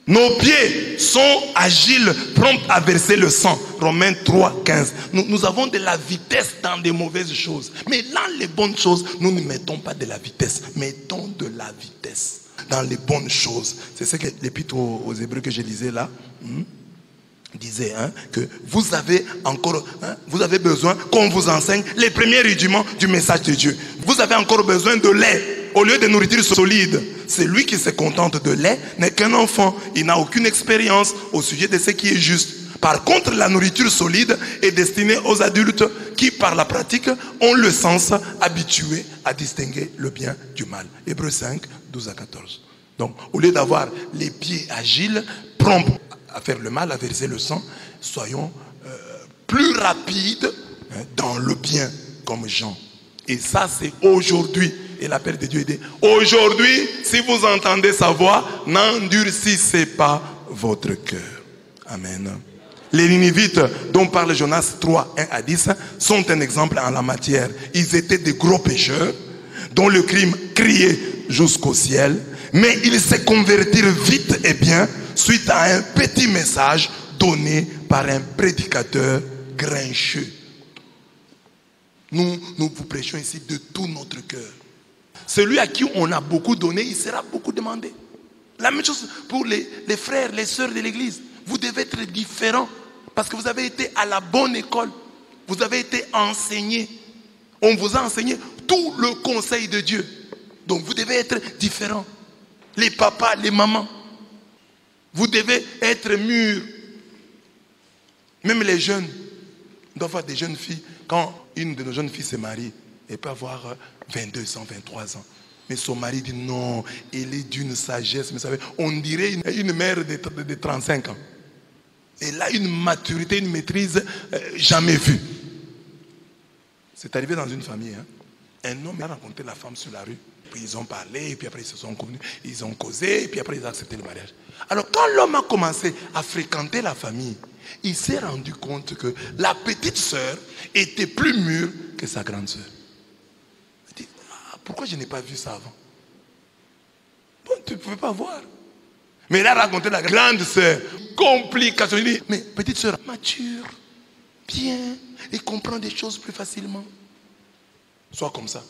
Nos pieds sont agiles, prompts à verser le sang. Romains 3, 15. Nous avons de la vitesse dans des mauvaises choses. Mais dans les bonnes choses, nous ne mettons pas de la vitesse. Mettons de la vitesse dans les bonnes choses. C'est ce que l'épître aux Hébreux que je lisais là disait, que vous avez encore, vous avez besoin qu'on vous enseigne les premiers rudiments du message de Dieu. Vous avez encore besoin de lait au lieu de nourriture solide. Celui qui se contente de lait n'est qu'un enfant. Il n'a aucune expérience au sujet de ce qui est juste. Par contre, la nourriture solide est destinée aux adultes qui, par la pratique, ont le sens habitué à distinguer le bien du mal. Hébreux 5, 12 à 14. Donc, au lieu d'avoir les pieds agiles, prompts à faire le mal, à verser le sang, soyons plus rapides dans le bien comme Jean. Et ça, c'est aujourd'hui. Et l'appel de Dieu est dit, aujourd'hui, si vous entendez sa voix, n'endurcissez pas votre cœur. Amen. Les Ninivites dont parle Jonas 3, 1 à 10 sont un exemple en la matière. Ils étaient des gros pécheurs dont le crime criait jusqu'au ciel, Mais ils se convertirent vite et bien suite à un petit message donné par un prédicateur grincheux. Nous vous prêchons ici de tout notre cœur. Celui à qui on a beaucoup donné, il sera beaucoup demandé. La même chose pour les frères, les sœurs de l'église. Vous devez être différents parce que vous avez été à la bonne école. Vous avez été enseigné. On vous a enseigné tout le conseil de Dieu. Donc vous devez être différents. Les papas, les mamans. Vous devez être mûrs. Même les jeunes. On doit voir des jeunes filles. Quand une de nos jeunes filles se marie, elle peut avoir 22 ans, 23 ans. Mais son mari dit non, elle est d'une sagesse. Mais vous savez, on dirait une mère de 35 ans. Elle a une maturité, une maîtrise jamais vue. C'est arrivé dans une famille. Un homme a rencontré la femme sur la rue. Puis ils ont parlé, et puis après ils se sont connus, ils ont causé, et puis après ils ont accepté le mariage. Alors quand l'homme a commencé à fréquenter la famille, il s'est rendu compte que la petite sœur était plus mûre que sa grande sœur. Il dit, pourquoi je n'ai pas vu ça avant? Bon, tu ne pouvais pas voir. Mais il a raconté la grande sœur. Complication. Il dit, mais petite sœur, mature, bien, et comprend des choses plus facilement. Sois comme ça.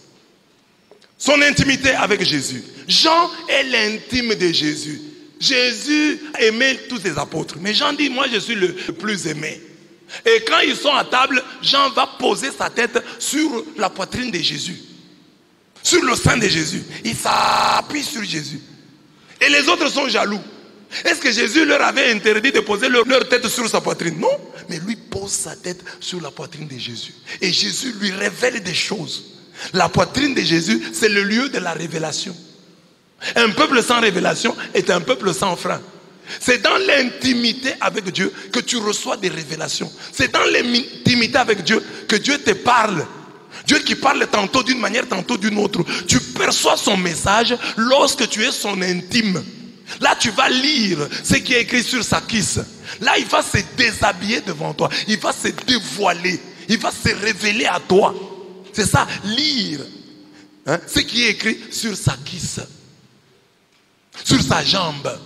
Son intimité avec Jésus. Jean est l'intime de Jésus. Jésus aimait tous ses apôtres. Mais Jean dit, moi je suis le plus aimé. Et quand ils sont à table, Jean va poser sa tête sur la poitrine de Jésus. Sur le sein de Jésus. Il s'appuie sur Jésus. Et les autres sont jaloux. Est-ce que Jésus leur avait interdit de poser leur tête sur sa poitrine? Non. Mais lui pose sa tête sur la poitrine de Jésus. Et Jésus lui révèle des choses. La poitrine de Jésus, c'est le lieu de la révélation. Un peuple sans révélation est un peuple sans frein. C'est dans l'intimité avec Dieu que tu reçois des révélations. C'est dans l'intimité avec Dieu que Dieu te parle. Dieu qui parle tantôt d'une manière, tantôt d'une autre. Tu perçois son message lorsque tu es son intime. Là, tu vas lire ce qui est écrit sur sa cuisse. Là, il va se déshabiller devant toi. Il va se dévoiler. Il va se révéler à toi. C'est ça, lire ce qui est écrit sur sa cuisse. Sur sa jambe.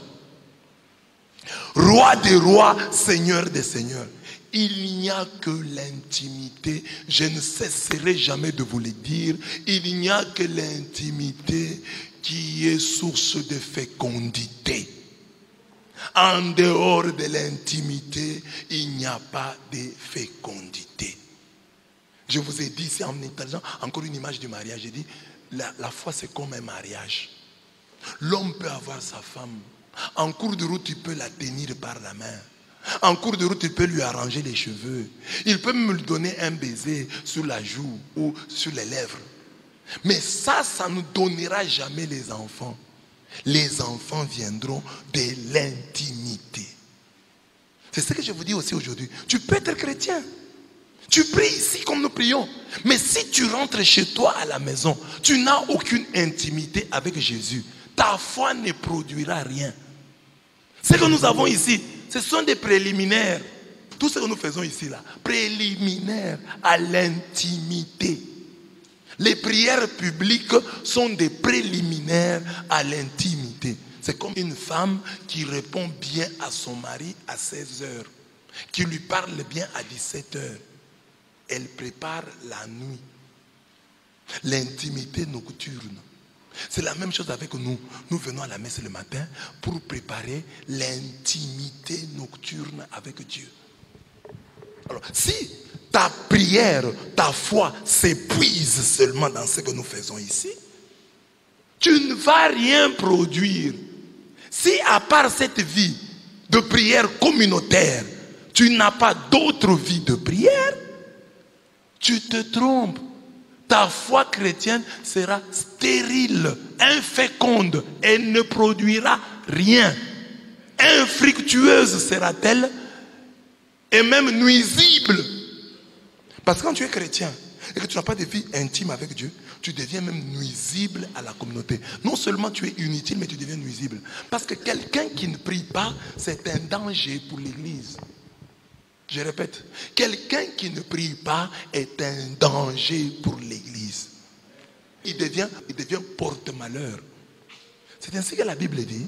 Roi des rois, Seigneur des seigneurs. Il n'y a que l'intimité. Je ne cesserai jamais de vous le dire. Il n'y a que l'intimité qui est source de fécondité. En dehors de l'intimité, il n'y a pas de fécondité. Je vous ai dit ici en intelligent, encore une image du mariage. J'ai dit, la foi c'est comme un mariage. L'homme peut avoir sa femme. En cours de route, il peut la tenir par la main. En cours de route, il peut lui arranger les cheveux. Il peut me lui donner un baiser sur la joue ou sur les lèvres. Mais ça ne nous donnera jamais les enfants. Les enfants viendront de l'intimité. C'est ce que je vous dis aussi aujourd'hui. Tu peux être chrétien. Tu pries ici comme nous prions. Mais si tu rentres chez toi à la maison, tu n'as aucune intimité avec Jésus. Ta foi ne produira rien. Ce que nous avons ici, ce sont des préliminaires. Tout ce que nous faisons ici, là, préliminaires à l'intimité. Les prières publiques sont des préliminaires à l'intimité. C'est comme une femme qui répond bien à son mari à 16 heures, qui lui parle bien à 17 heures. Elle prépare la nuit. L'intimité nocturne. C'est la même chose avec nous. Nous venons à la messe le matin pour préparer l'intimité nocturne avec Dieu. Alors, si ta prière, ta foi s'épuise seulement dans ce que nous faisons ici, tu ne vas rien produire. Si à part cette vie de prière communautaire, tu n'as pas d'autre vie de prière, tu te trompes. Ta foi chrétienne sera stérile, inféconde. Elle ne produira rien. Infructueuse sera-t-elle et même nuisible. Parce que quand tu es chrétien et que tu n'as pas de vie intime avec Dieu, tu deviens même nuisible à la communauté. Non seulement tu es inutile, mais tu deviens nuisible. Parce que quelqu'un qui ne prie pas, c'est un danger pour l'église. Je répète, quelqu'un qui ne prie pas est un danger pour l'église. Il devient porte-malheur. C'est ainsi que la Bible dit,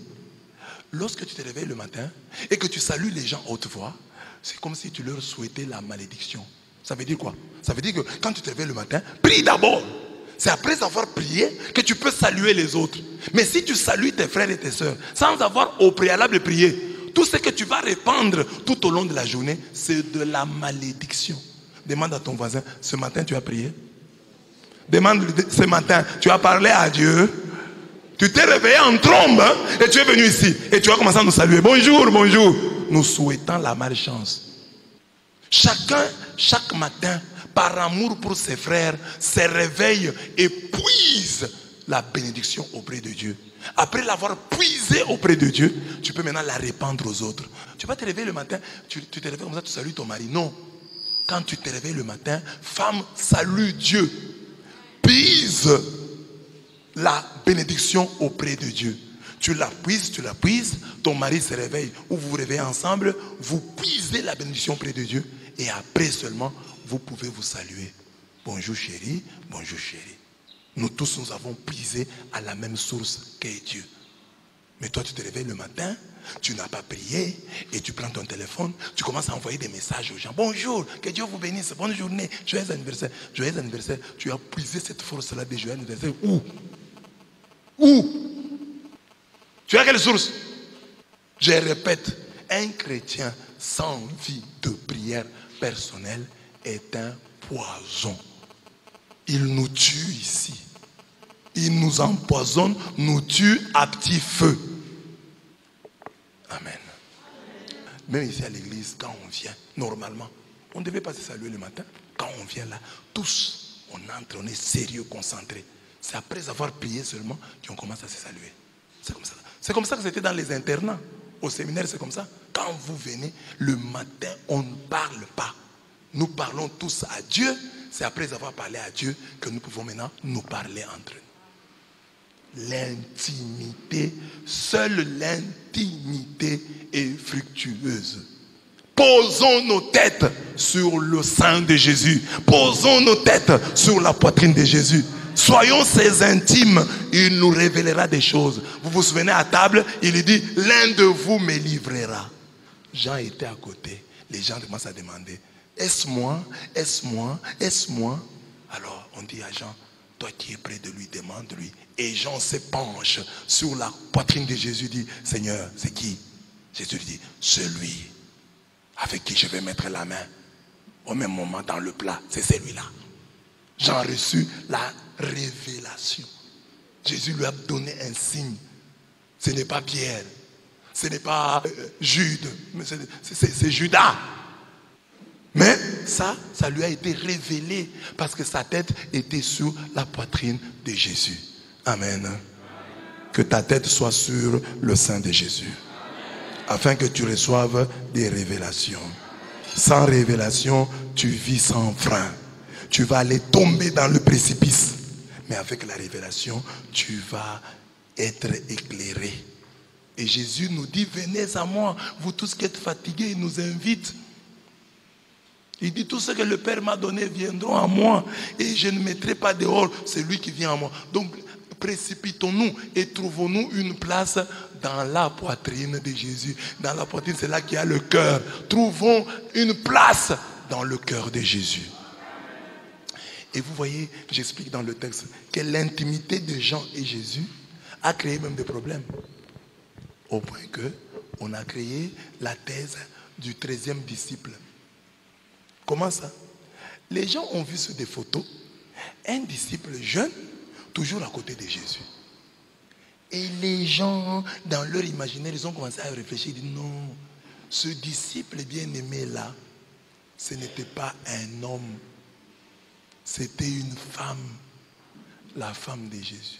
lorsque tu te réveilles le matin et que tu salues les gens à haute voix, c'est comme si tu leur souhaitais la malédiction. Ça veut dire quoi? Ça veut dire que quand tu te réveilles le matin, prie d'abord. C'est après avoir prié que tu peux saluer les autres. Mais si tu salues tes frères et tes sœurs sans avoir au préalable prié, tout ce que tu vas répandre tout au long de la journée, c'est de la malédiction. Demande à ton voisin, ce matin tu as prié? Demande ce matin, tu as parlé à Dieu? Tu t'es réveillé en trombe hein, et tu es venu ici et tu as commencé à nous saluer. Bonjour, bonjour. Nous souhaitons la malchance. Chacun, chaque matin, par amour pour ses frères, se réveille et puise la bénédiction auprès de Dieu. Après l'avoir puisée auprès de Dieu, tu peux maintenant la répandre aux autres. Tu vas te réveiller le matin, tu te réveilles comme ça, tu salues ton mari. Non. Quand tu te réveilles le matin, femme, salue Dieu. Puise la bénédiction auprès de Dieu. Tu la puises, ton mari se réveille ou vous vous réveillez ensemble, vous puisez la bénédiction auprès de Dieu et après seulement, vous pouvez vous saluer. Bonjour chérie, bonjour chérie. Nous tous, nous avons puisé à la même source qu'est Dieu. Mais toi, tu te réveilles le matin, tu n'as pas prié et tu prends ton téléphone, tu commences à envoyer des messages aux gens. Bonjour, que Dieu vous bénisse, bonne journée, joyeux anniversaire. Joyeux anniversaire, tu as puisé cette force-là de joyeux anniversaire. Où? Tu as quelle source? Je répète, un chrétien sans vie de prière personnelle est un poison. Il nous tue ici. Il nous empoisonne, nous tue à petit feu. Amen. Même ici à l'église, quand on vient, normalement, on ne devait pas se saluer le matin. Quand on vient là, tous, on entre, on est sérieux, concentré. C'est après avoir prié seulement qu'on commence à se saluer. C'est comme ça. C'est comme ça que c'était dans les internats. Au séminaire, c'est comme ça. Quand vous venez, le matin, on ne parle pas. Nous parlons tous à Dieu. C'est après avoir parlé à Dieu que nous pouvons maintenant nous parler entre nous. L'intimité, seule l'intimité est fructueuse. Posons nos têtes sur le sein de Jésus. Posons nos têtes sur la poitrine de Jésus. Soyons ses intimes, il nous révélera des choses. Vous vous souvenez à table, il dit, l'un de vous me livrera. Jean était à côté. Les gens commencent à demander, est-ce moi? Est-ce moi? Est-ce moi? Alors on dit à Jean, toi qui es près de lui, demande-lui. Et Jean se penche sur la poitrine de Jésus, dit, Seigneur, c'est qui? Jésus lui dit, celui avec qui je vais mettre la main au même moment dans le plat, c'est celui-là. Jean a reçu la révélation. Jésus lui a donné un signe. Ce n'est pas Pierre, ce n'est pas Jude, mais c'est Judas. Mais ça lui a été révélé parce que sa tête était sur la poitrine de Jésus. Amen. Que ta tête soit sur le sein de Jésus. Afin que tu reçoives des révélations. Sans révélation, tu vis sans frein. Tu vas aller tomber dans le précipice. Mais avec la révélation, tu vas être éclairé. Et Jésus nous dit, venez à moi, vous tous qui êtes fatigués, il nous invite. Il dit, tout ce que le Père m'a donné viendront à moi. Et je ne mettrai pas dehors celui qui vient à moi. Donc, précipitons-nous et trouvons-nous une place dans la poitrine de Jésus. Dans la poitrine, c'est là qu'il y a le cœur. Trouvons une place dans le cœur de Jésus. Et vous voyez, j'explique dans le texte que l'intimité de Jean et Jésus a créé même des problèmes. Au point qu'on a créé la thèse du 13e disciple. Comment ça? Les gens ont vu sur des photos un disciple jeune, toujours à côté de Jésus. Et les gens, dans leur imaginaire, ils ont commencé à réfléchir. Ils disent non, ce disciple bien-aimé là, ce n'était pas un homme. C'était une femme, la femme de Jésus.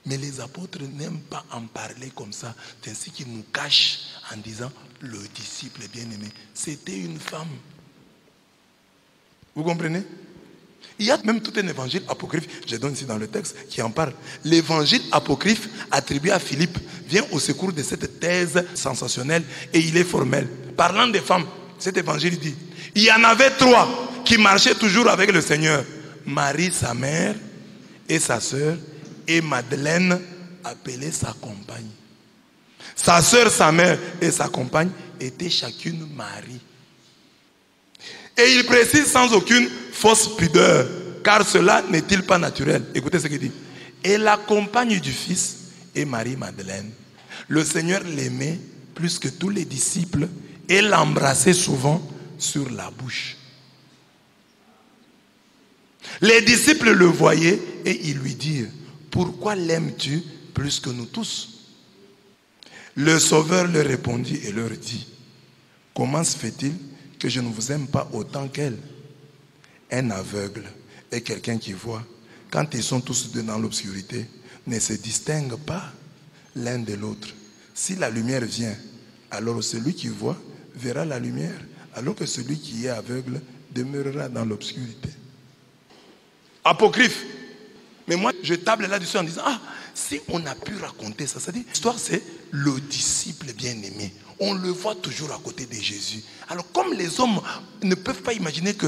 Mais les apôtres n'aiment pas en parler comme ça. C'est ainsi qu'ils nous cachent en disant le disciple bien-aimé. C'était une femme. Vous comprenez? Il y a même tout un évangile apocryphe, je donne ici dans le texte, qui en parle. L'évangile apocryphe attribué à Philippe vient au secours de cette thèse sensationnelle et il est formel. Parlant des femmes, cet évangile dit, il y en avait 3 qui marchaient toujours avec le Seigneur. Marie, sa mère, et sa sœur, et Madeleine, appelait sa compagne. Sa sœur, sa mère et sa compagne étaient chacune Marie. Et il précise sans aucune fausse pudeur, car cela n'est-il pas naturel? Écoutez ce qu'il dit. Et la compagne du Fils est Marie-Madeleine. Le Seigneur l'aimait plus que tous les disciples et l'embrassait souvent sur la bouche. Les disciples le voyaient et ils lui dirent, pourquoi l'aimes-tu plus que nous tous? Le Sauveur leur répondit et leur dit, comment se fait-il que je ne vous aime pas autant qu'elle? Un aveugle et quelqu'un qui voit, quand ils sont tous deux dans l'obscurité, ne se distinguent pas l'un de l'autre. Si la lumière vient, alors celui qui voit verra la lumière, alors que celui qui est aveugle demeurera dans l'obscurité. Apocryphe. Mais moi, je table là-dessus en disant, si on a pu raconter ça, c'est-à-dire, l'histoire c'est le disciple bien-aimé. On le voit toujours à côté de Jésus. Alors comme les hommes ne peuvent pas imaginer que,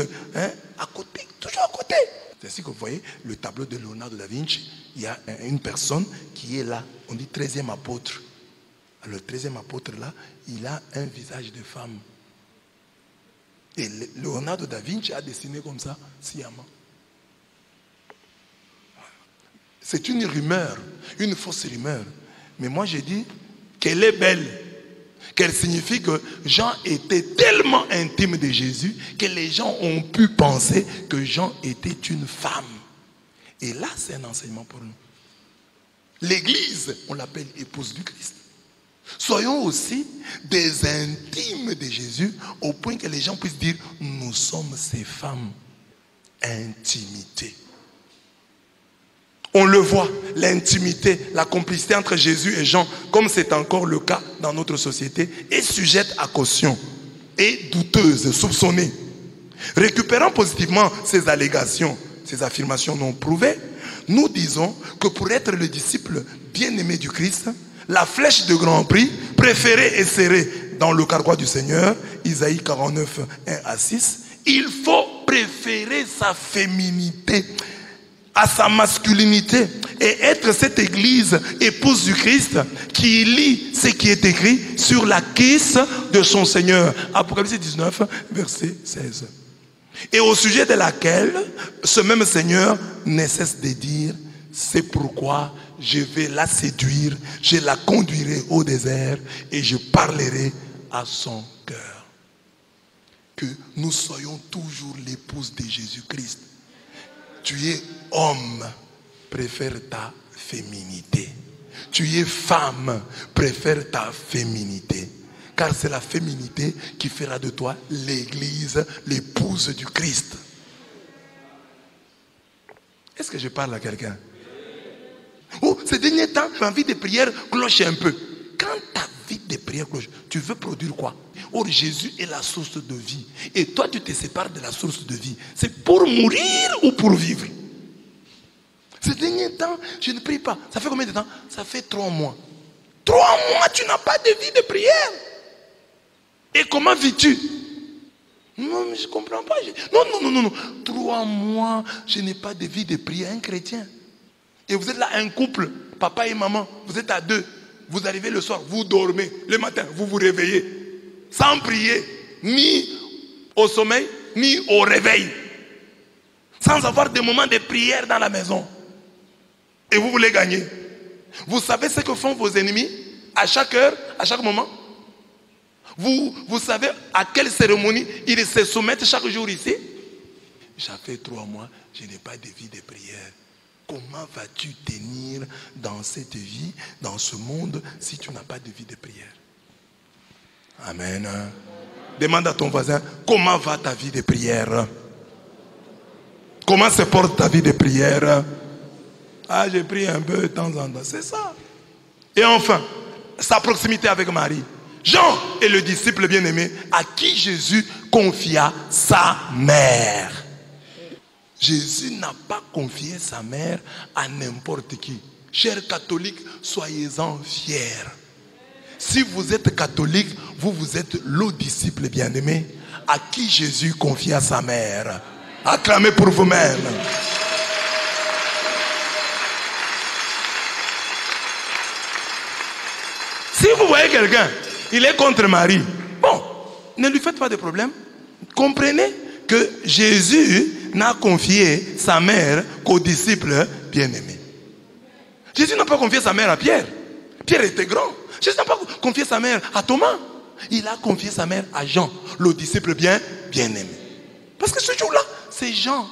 à côté, toujours à côté. C'est ainsi que vous voyez le tableau de Leonardo da Vinci, il y a une personne qui est là, on dit 13e apôtre. Alors le 13e apôtre là, il a un visage de femme. Et Leonardo da Vinci a dessiné comme ça, sciemment. C'est une rumeur, une fausse rumeur. Mais moi j'ai dit qu'elle est belle, qu'elle signifie que Jean était tellement intime de Jésus que les gens ont pu penser que Jean était une femme. Et là c'est un enseignement pour nous. L'Église, on l'appelle épouse du Christ. Soyons aussi des intimes de Jésus au point que les gens puissent dire nous sommes ces femmes. Intimité. On le voit, l'intimité, la complicité entre Jésus et Jean, comme c'est encore le cas dans notre société, est sujette à caution et douteuse, soupçonnée. Récupérant positivement ces allégations, ces affirmations non prouvées, nous disons que pour être le disciple bien-aimé du Christ, la flèche de grand prix, préférée et serrée dans le carquois du Seigneur, Isaïe 49, 1 à 6, il faut préférer sa féminité à sa masculinité et être cette église épouse du Christ qui lit ce qui est écrit sur la caisse de son Seigneur. Apocalypse 19, verset 16. Et au sujet de laquelle ce même Seigneur ne cesse de dire, c'est pourquoi je vais la séduire, je la conduirai au désert et je parlerai à son cœur. Que nous soyons toujours l'épouse de Jésus-Christ. Tu es homme, préfère ta féminité. Tu es femme, préfère ta féminité. Car c'est la féminité qui fera de toi l'église, l'épouse du Christ. Est-ce que je parle à quelqu'un? Oh, ces derniers temps, ma vie de prière cloche un peu. Quand ta vie de prière cloche, tu veux produire quoi? Or, Jésus est la source de vie. Et toi, tu te sépares de la source de vie. C'est pour mourir ou pour vivre? Ces derniers temps, je ne prie pas. Ça fait combien de temps? Ça fait 3 mois. 3 mois, tu n'as pas de vie de prière. Et comment vis-tu? Non, mais je ne comprends pas. Non. 3 mois, je n'ai pas de vie de prière. Un chrétien. Et vous êtes là, un couple, papa et maman. Vous êtes à 2. Vous arrivez le soir, vous dormez. Le matin, vous vous réveillez. Sans prier, ni au sommeil, ni au réveil. Sans avoir des moments de prière dans la maison. Et vous voulez gagner. Vous savez ce que font vos ennemis à chaque heure, à chaque moment? Vous savez à quelle cérémonie ils se soumettent chaque jour ici? Ça fait 3 mois, je n'ai pas de vie de prière. Comment vas-tu tenir dans cette vie, dans ce monde, si tu n'as pas de vie de prière? Amen. Demande à ton voisin, comment va ta vie de prière? Comment se porte ta vie de prière? Ah, j'ai prié un peu de temps en temps. C'est ça. Et enfin, sa proximité avec Marie. Jean est le disciple bien-aimé à qui Jésus confia sa mère. Jésus n'a pas confié sa mère à n'importe qui. Chers catholiques, soyez-en fiers. Si vous êtes catholique, vous êtes le disciple bien-aimé à qui Jésus confia sa mère. Acclamez pour vous-même. quelqu'un, il est contre Marie. Bon, ne lui faites pas de problème. Comprenez que Jésus n'a confié sa mère qu'aux disciples bien-aimés. Jésus n'a pas confié sa mère à Pierre. Pierre était grand. Jésus n'a pas confié sa mère à Thomas. Il a confié sa mère à Jean, le disciple bien-aimé. Parce que ce jour-là, c'est Jean.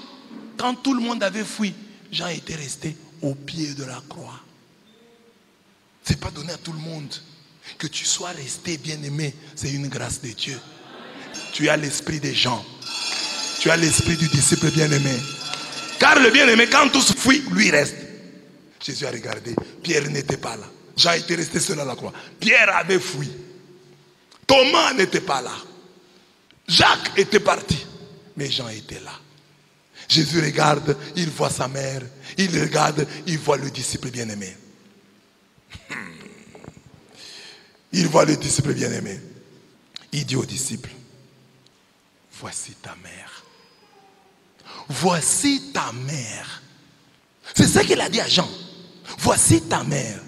Quand tout le monde avait fui, Jean était resté au pied de la croix. Ce n'est pas donné à tout le monde. Que tu sois resté bien-aimé, c'est une grâce de Dieu. Tu as l'esprit des gens. Tu as l'esprit du disciple bien-aimé. Car le bien-aimé, quand tous fuient, lui reste. Jésus a regardé. Pierre n'était pas là. Jean était resté seul à la croix. Pierre avait fui. Thomas n'était pas là. Jacques était parti. Mais Jean était là. Jésus regarde, il voit sa mère. Il regarde, il voit le disciple bien-aimé. Il voit le disciple bien-aimé. Il dit aux disciples, voici ta mère. Voici ta mère. C'est ça qu'il a dit à Jean. Voici ta mère.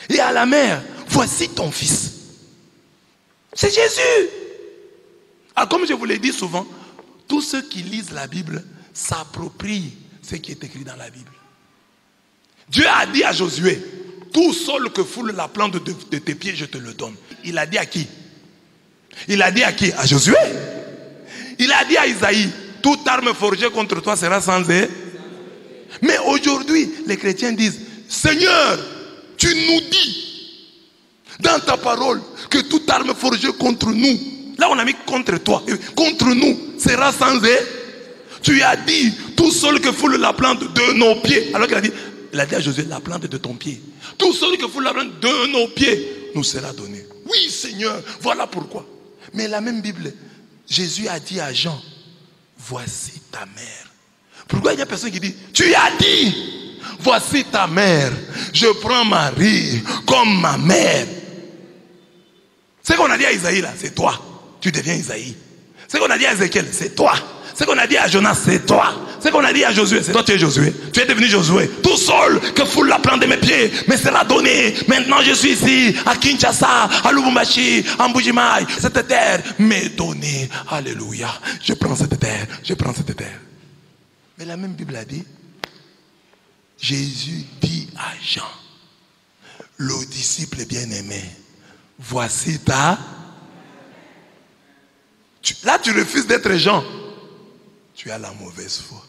Et à la mère, voici ton fils. C'est Jésus. Alors comme je vous l'ai dit souvent, tous ceux qui lisent la Bible s'approprient ce qui est écrit dans la Bible. Dieu a dit à Josué, tout sol que foule la plante de tes pieds, je te le donne. Il a dit à qui? Il a dit à qui? À Josué. Il a dit à Isaïe, toute arme forgée contre toi sera sans effet. Mais aujourd'hui, les chrétiens disent, Seigneur, tu nous dis dans ta parole que toute arme forgée contre nous, là on a mis contre toi, contre nous sera sans effet. Tu as dit, tout sol que foule la plante de nos pieds. Alors qu'il a dit à Josué, la plante de ton pied. Tout sol que foule la plante de nos pieds nous sera donné. Oui Seigneur, voilà pourquoi. Mais la même Bible, Jésus a dit à Jean, voici ta mère. Pourquoi il y a personne qui dit, tu as dit, voici ta mère. Je prends Marie comme ma mère. Ce qu'on a dit à Isaïe là, c'est toi. Tu deviens Isaïe. Ce qu'on a dit à Ézéchiel, c'est toi. Ce qu'on a dit à Jonas, c'est toi. Ce qu'on a dit à Josué, c'est toi, tu es Josué. Tu es devenu Josué. Tout seul que foule la plante de mes pieds me sera donné. Maintenant je suis ici, à Kinshasa, à Lubumbashi, à Mbujimaï. Cette terre m'est donnée. Alléluia. Je prends cette terre. Je prends cette terre. Mais la même Bible a dit, Jésus dit à Jean, le disciple bien-aimé, voici ta... Là tu refuses d'être Jean. Tu as la mauvaise foi.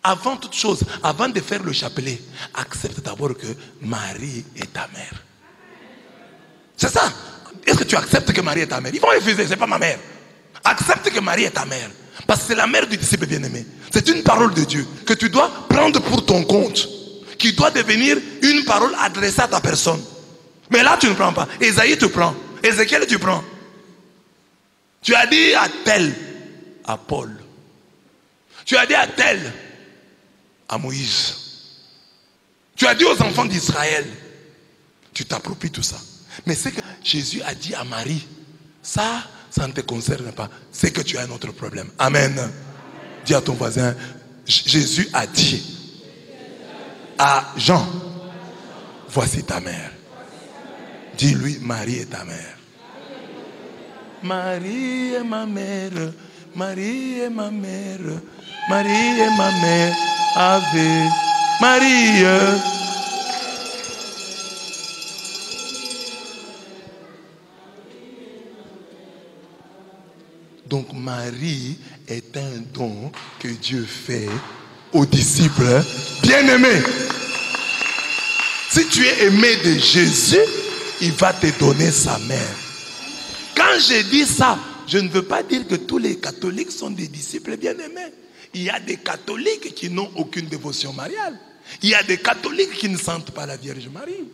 Avant toute chose, avant de faire le chapelet, accepte d'abord que Marie est ta mère. C'est ça. Est-ce que tu acceptes que Marie est ta mère? Ils vont refuser, c'est pas ma mère. Accepte que Marie est ta mère. Parce que c'est la mère du disciple bien-aimé. C'est une parole de Dieu que tu dois prendre pour ton compte. Qui doit devenir une parole adressée à ta personne. Mais là tu ne prends pas. Ésaïe tu prends. Ézéchiel tu prends. Tu as dit à tel, à Paul. Tu as dit à tel, à Moïse. Tu as dit aux enfants d'Israël. Tu t'appropries tout ça. Mais ce que Jésus a dit à Marie, ça ne te concerne pas. C'est que tu as un autre problème. Amen. Dis à ton voisin, Jésus a dit à Jean, voici ta mère. Dis-lui, Marie est ta mère. Marie est ma mère. Marie est ma mère. Marie est ma mère. Ave Marie. Donc Marie est un don que Dieu fait aux disciples bien-aimés. Si tu es aimé de Jésus, il va te donner sa mère. Quand je dis ça, je ne veux pas dire que tous les catholiques sont des disciples bien-aimés. Il y a des catholiques qui n'ont aucune dévotion mariale. Il y a des catholiques qui ne sentent pas la Vierge Marie.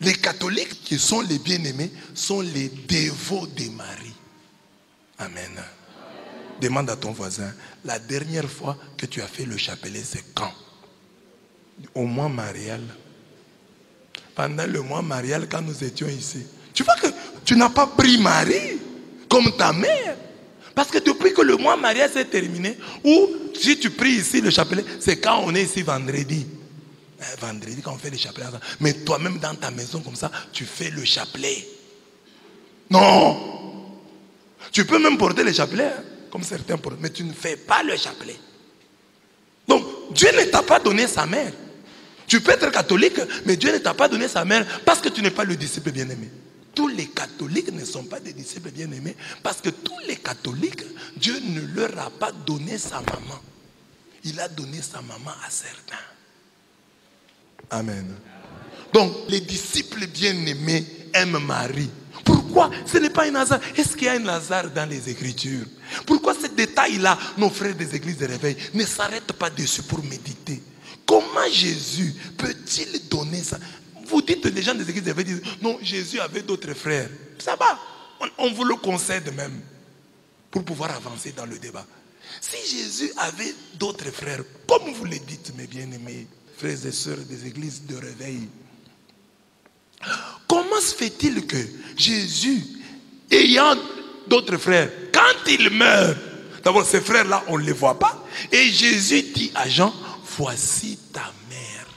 Les catholiques qui sont les bien-aimés sont les dévots de Marie. Amen. Demande à ton voisin, la dernière fois que tu as fait le chapelet, c'est quand? Au mois marial. Pendant le mois marial, quand nous étions ici. Tu vois que tu n'as pas pris Marie comme ta mère. Parce que depuis que le mois marial s'est terminé, ou si tu pries ici le chapelet, c'est quand on est ici vendredi. vendredi, quand on fait les chapelets ensemble. Mais toi-même, dans ta maison, comme ça, tu fais le chapelet. Non. Tu peux même porter le chapelet, hein, comme certains portent, mais tu ne fais pas le chapelet. Donc, Dieu ne t'a pas donné sa mère. Tu peux être catholique, mais Dieu ne t'a pas donné sa mère parce que tu n'es pas le disciple bien-aimé. Tous les catholiques ne sont pas des disciples bien-aimés parce que tous les catholiques, Dieu ne leur a pas donné sa maman. Il a donné sa maman à certains. Amen. Donc, les disciples bien-aimés aiment Marie. Pourquoi? Ce n'est pas un hasard. Est-ce qu'il y a un hasard dans les Écritures? Pourquoi ce détail-là, nos frères des églises de réveil, ne s'arrêtent pas dessus pour méditer? Comment Jésus peut-il donner ça? Vous dites, les gens des églises de réveil disent, non, Jésus avait d'autres frères. Ça va, on vous le concède même, pour pouvoir avancer dans le débat. Si Jésus avait d'autres frères, comme vous le dites, mes bien-aimés, frères et sœurs des églises de réveil, comment se fait-il que Jésus, ayant d'autres frères, quand il meurt, d'abord ces frères-là, on ne les voit pas, et Jésus dit à Jean, voici ta mère.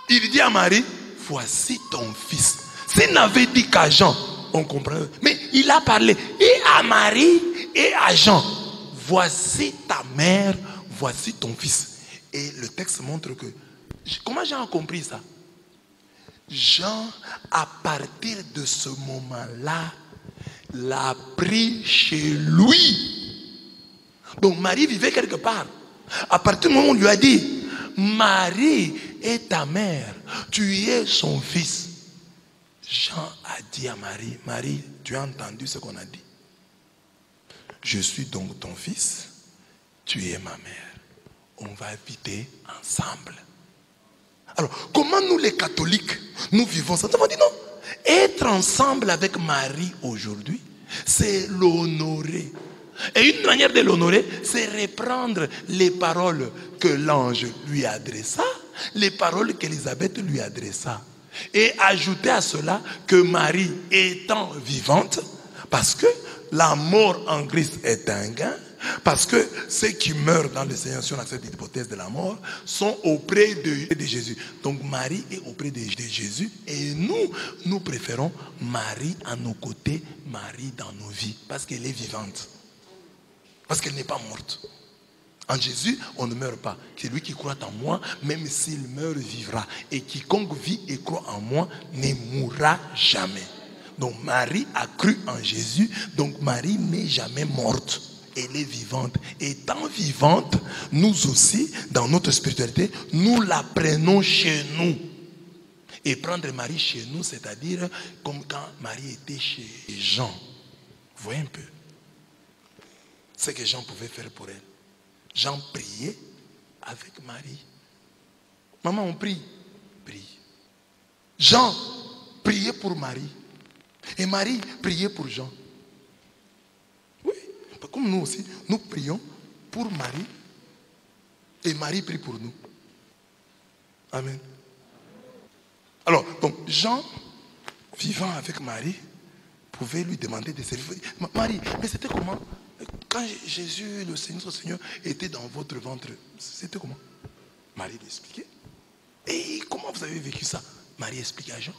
Il dit à Marie, voici ton fils. S'il n'avait dit qu'à Jean, on comprend. Mais il a parlé et à Marie et à Jean, voici ta mère, voici ton fils. Et le texte montre que, comment Jean a compris ça? Jean, à partir de ce moment-là, l'a pris chez lui. Donc Marie vivait quelque part. À partir du moment où on lui a dit, Marie est ta mère, tu es son fils. Jean a dit à Marie, Marie, tu as entendu ce qu'on a dit? Je suis donc ton fils, tu es ma mère. On va habiter ensemble. Alors, comment nous les catholiques, nous vivons ça? On dit non. Être ensemble avec Marie aujourd'hui, c'est l'honorer. Et une manière de l'honorer, c'est reprendre les paroles que l'ange lui adressa, les paroles qu'Élisabeth lui adressa. Et ajouter à cela que Marie étant vivante, parce que la mort en Christ est un gain, parce que ceux qui meurent dans le Seigneur, si on accepte l'hypothèse de la mort, sont auprès de Jésus. Donc Marie est auprès de Jésus et nous préférons Marie à nos côtés, Marie dans nos vies, parce qu'elle est vivante. Parce qu'elle n'est pas morte. En Jésus, on ne meurt pas. C'est lui qui croit en moi, même s'il meurt, vivra. Et quiconque vit et croit en moi ne mourra jamais. Donc Marie a cru en Jésus, donc Marie n'est jamais morte. Elle est vivante. Étant vivante, nous aussi, dans notre spiritualité, nous la prenons chez nous. Et prendre Marie chez nous, c'est-à-dire comme quand Marie était chez Jean. Vous voyez un peu ce que Jean pouvait faire pour elle. Jean priait avec Marie. Maman, on prie. Prie. Jean priait pour Marie. Et Marie priait pour Jean. Oui, comme nous aussi, nous prions pour Marie. Et Marie prie pour nous. Amen. Alors, donc, Jean, vivant avec Marie, pouvait lui demander de servir. Marie, mais c'était comment? Quand Jésus, le Seigneur, était dans votre ventre, c'était comment? Marie lui expliquait. Et comment vous avez vécu ça? Marie expliquait à Jean.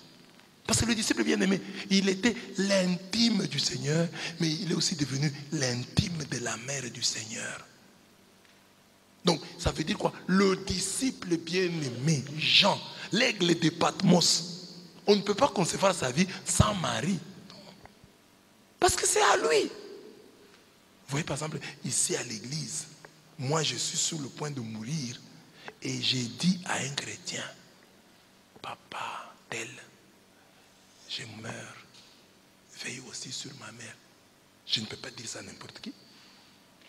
Parce que le disciple bien-aimé, il était l'intime du Seigneur, mais il est aussi devenu l'intime de la mère du Seigneur. Donc, ça veut dire quoi? Le disciple bien-aimé, Jean, l'aigle de Patmos, on ne peut pas concevoir sa vie sans Marie. Parce que c'est à lui. Vous voyez, par exemple, ici à l'église, moi je suis sur le point de mourir et j'ai dit à un chrétien, papa, tel, je meurs, veille aussi sur ma mère. Je ne peux pas dire ça à n'importe qui.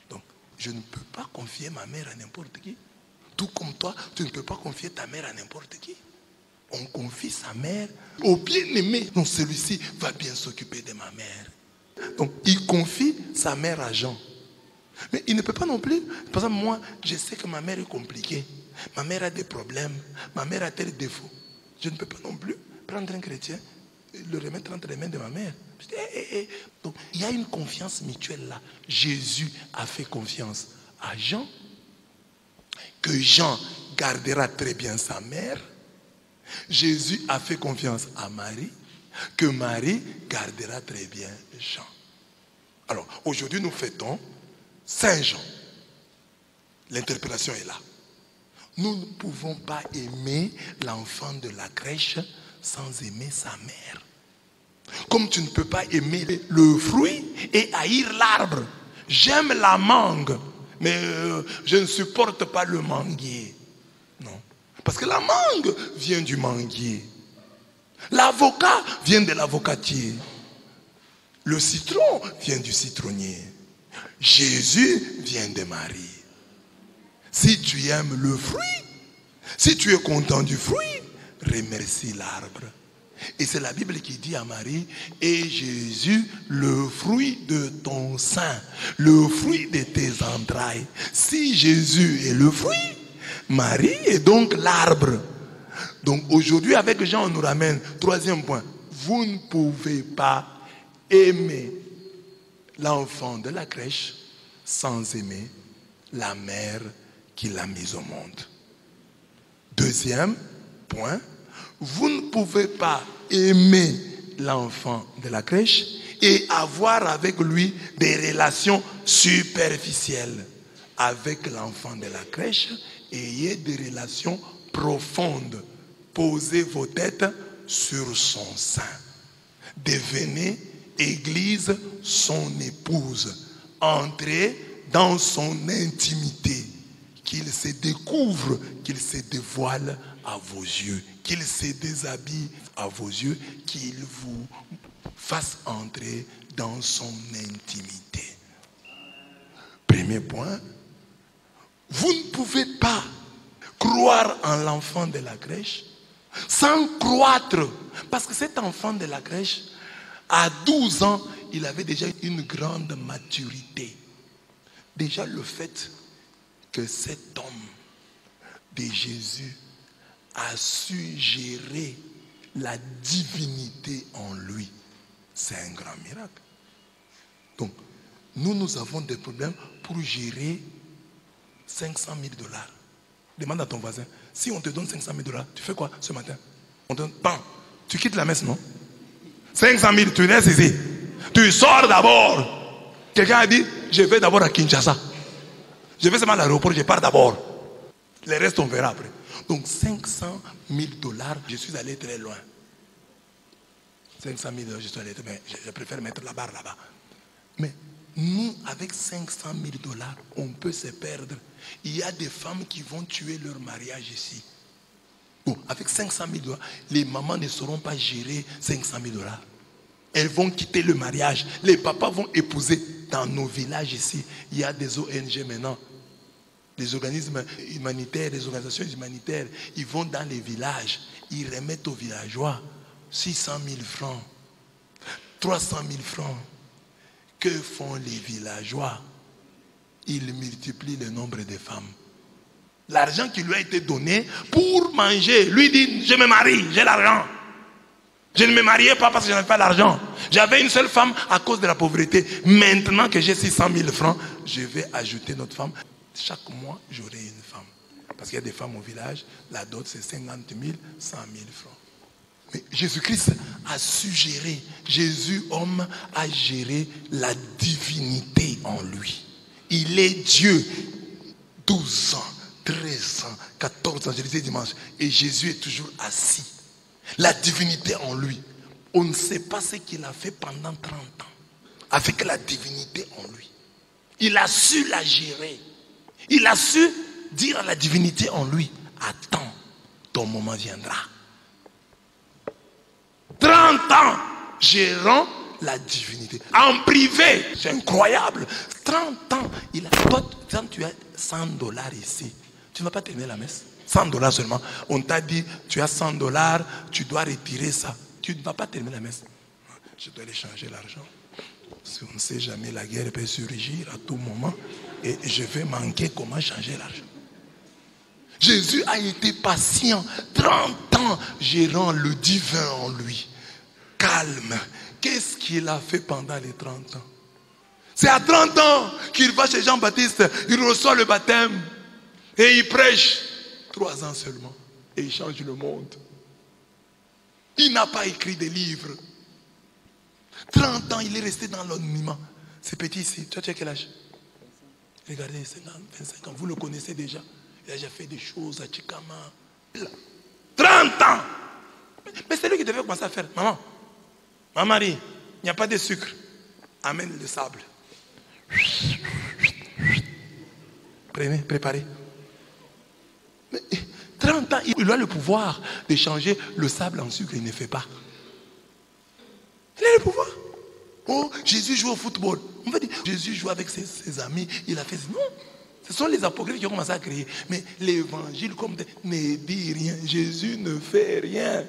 Donc, je ne peux pas confier ma mère à n'importe qui. Tout comme toi, tu ne peux pas confier ta mère à n'importe qui. On confie sa mère au bien-aimé. Donc, celui-ci va bien s'occuper de ma mère. Donc, il confie sa mère à Jean. Mais il ne peut pas non plus. Par exemple, moi, je sais que ma mère est compliquée. Ma mère a des problèmes. Ma mère a tel défaut. Je ne peux pas non plus prendre un chrétien et le remettre entre les mains de ma mère. Donc, il y a une confiance mutuelle là. Jésus a fait confiance à Jean. Que Jean gardera très bien sa mère. Jésus a fait confiance à Marie, que Marie gardera très bien Jean. Alors, aujourd'hui, nous fêtons Saint Jean. L'interpellation est là. Nous ne pouvons pas aimer l'enfant de la crèche sans aimer sa mère. Comme tu ne peux pas aimer le fruit et haïr l'arbre. J'aime la mangue, mais je ne supporte pas le manguier. Non. Parce que la mangue vient du manguier. L'avocat vient de l'avocatier. Le citron vient du citronnier. Jésus vient de Marie. Si tu aimes le fruit, si tu es content du fruit, remercie l'arbre. Et c'est la Bible qui dit à Marie, et Jésus, le fruit de ton sein, le fruit de tes entrailles. Si Jésus est le fruit, Marie est donc l'arbre. Donc aujourd'hui, avec Jean, on nous ramène, troisième point, vous ne pouvez pas aimer l'enfant de la crèche sans aimer la mère qui l'a mise au monde. Deuxième point, vous ne pouvez pas aimer l'enfant de la crèche et avoir avec lui des relations superficielles. Avec l'enfant de la crèche, ayez des relations profondes. Posez vos têtes sur son sein. Devenez Église son épouse. Entrez dans son intimité. Qu'il se découvre, qu'il se dévoile à vos yeux, qu'il se déshabille à vos yeux, qu'il vous fasse entrer dans son intimité. Premier point, vous ne pouvez pas croire en l'enfant de la crèche sans croître. Parce que cet enfant de la crèche, à 12 ans, il avait déjà une grande maturité. Déjà le fait que cet homme de Jésus a su gérer la divinité en lui, c'est un grand miracle. Donc, nous avons des problèmes pour gérer 500 000 $. Demande à ton voisin, si on te donne 500 000 $, tu fais quoi ce matin? On te donne, pan, tu quittes la messe, non? 500 000, tu restes ici. Tu sors d'abord. Quelqu'un a dit, je vais d'abord à Kinshasa. Je vais seulement à l'aéroport, je pars d'abord. Les restes, on verra après. Donc 500 000 $, je suis allé très loin. 500 000 $, je suis allé très loin. Je préfère mettre la barre là-bas. Mais nous, avec 500 000 $, on peut se perdre. Il y a des femmes qui vont tuer leur mariage ici. Bon, avec 500 000 $, les mamans ne sauront pas gérer 500 000 $. Elles vont quitter le mariage. Les papas vont épouser. Dans nos villages ici, il y a des ONG maintenant. Des organismes humanitaires, des organisations humanitaires. Ils vont dans les villages. Ils remettent aux villageois 600 000 francs. 300 000 francs. Que font les villageois? Ils multiplient le nombre de femmes. L'argent qui lui a été donné pour manger. Lui dit, je me marie, j'ai l'argent. Je ne me mariais pas parce que je n'avais pas l'argent. J'avais une seule femme à cause de la pauvreté. Maintenant que j'ai 600 000 francs, je vais ajouter notre femme. Chaque mois, j'aurai une femme. Parce qu'il y a des femmes au village, la dot c'est 50 000, 100 000 francs. Mais Jésus-Christ a su gérer. Jésus, homme, a géré la divinité en lui. Il est Dieu. 12 ans, 13 ans, 14 ans, je disais dimanche. Et Jésus est toujours assis. La divinité en lui. On ne sait pas ce qu'il a fait pendant 30 ans. Avec la divinité en lui. Il a su la gérer. Il a su dire à la divinité en lui, attends, ton moment viendra. 30 ans, gérant la divinité. En privé, c'est incroyable. 30 ans, toi, quand tu as 100 $ ici, tu ne vas pas terminer la messe. 100 $ seulement. On t'a dit, tu as 100 $, tu dois retirer ça. Tu ne vas pas terminer la messe. Je dois aller changer l'argent. Parce qu'on ne sait jamais, la guerre peut surgir à tout moment. Et je vais manquer comment changer l'argent. Jésus a été patient. 30 ans gérant le divin en lui. Calme. Qu'est-ce qu'il a fait pendant les 30 ans? C'est à 30 ans qu'il va chez Jean-Baptiste. Il reçoit le baptême. Et il prêche. 3 ans seulement. Et il change le monde. Il n'a pas écrit des livres. 30 ans, il est resté dans l'anonymat. C'est petit ici. Toi, tu as quel âge? Regardez, 50, 25 ans. Vous le connaissez déjà. Il a déjà fait des choses à Chikama. 30 ans. Mais c'est lui qui devait commencer à faire. Maman, Marie, il n'y a pas de sucre. Amène le sable. Prenez, préparez. Mais 30 ans, il a le pouvoir de changer le sable en sucre. Il ne fait pas. Il a le pouvoir. Oh, Jésus joue au football. On va dire, Jésus joue avec ses amis. Il a fait... Non, ce sont les apocryphes qui ont commencé à créer. Mais l'évangile, comme ne dit rien. Jésus ne fait rien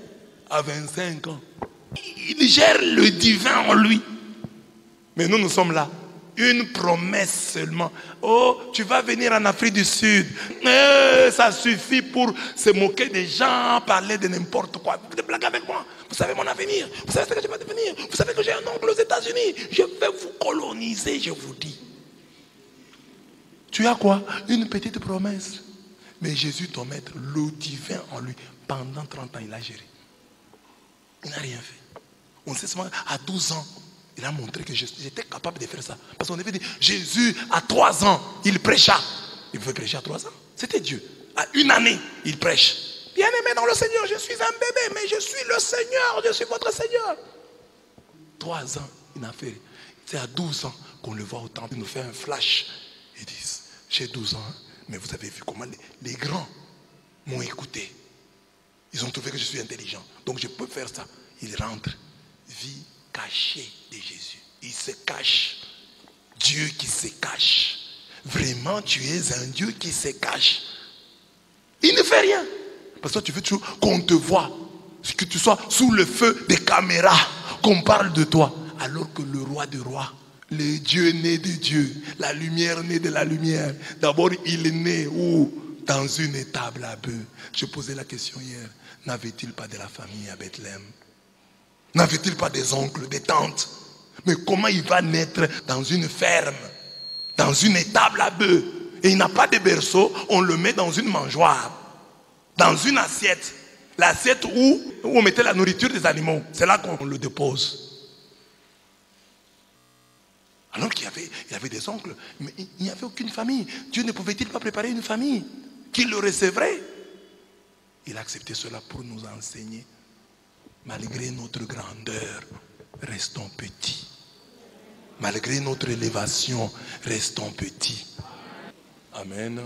à 25 ans. Il gère le divin en lui. Mais nous sommes là. Une promesse seulement. Oh, tu vas venir en Afrique du Sud. Ça suffit pour se moquer des gens, parler de n'importe quoi. Vous blaguez avec moi. Vous savez mon avenir. Vous savez ce que je vais devenir. Vous savez que j'ai un oncle aux États-Unis. Je vais vous coloniser, je vous dis. Tu as quoi? Une petite promesse. Mais Jésus, ton maître, le divin en lui, pendant 30 ans, il a géré. Il n'a rien fait. On sait seulement à 12 ans. Il a montré que j'étais capable de faire ça. Parce qu'on avait dit, Jésus, à 3 ans, il prêcha. Il pouvait prêcher à 3 ans. C'était Dieu. À 1 année, il prêche. Bien-aimé dans le Seigneur, je suis un bébé, mais je suis le Seigneur, je suis votre Seigneur. 3 ans, il a fait. C'est à 12 ans qu'on le voit au temple. Il nous fait un flash. Ils disent, j'ai 12 ans, mais vous avez vu comment les grands m'ont écouté. Ils ont trouvé que je suis intelligent. Donc je peux faire ça. Il rentre. Vie cachée de Jésus. Il se cache. Dieu qui se cache. Vraiment, tu es un Dieu qui se cache. Il ne fait rien. Parce que tu veux toujours qu'on te voie. Que tu sois sous le feu des caméras. Qu'on parle de toi. Alors que le roi des rois, le Dieu né de Dieu, la lumière née de la lumière. D'abord, il est né où? Dans une étable à bœufs. Je posais la question hier. N'avait-il pas de la famille à Bethléem? N'avait-il pas des oncles, des tantes? Mais comment il va naître dans une ferme, dans une étable à bœufs? Et il n'a pas de berceau, on le met dans une mangeoire, dans une assiette. L'assiette où on mettait la nourriture des animaux. C'est là qu'on le dépose. Alors qu'il y avait des oncles, mais il n'y avait aucune famille. Dieu ne pouvait-il pas préparer une famille qui le recevrait? Il a accepté cela pour nous enseigner. Malgré notre grandeur, restons petits. Malgré notre élévation, restons petits. Amen.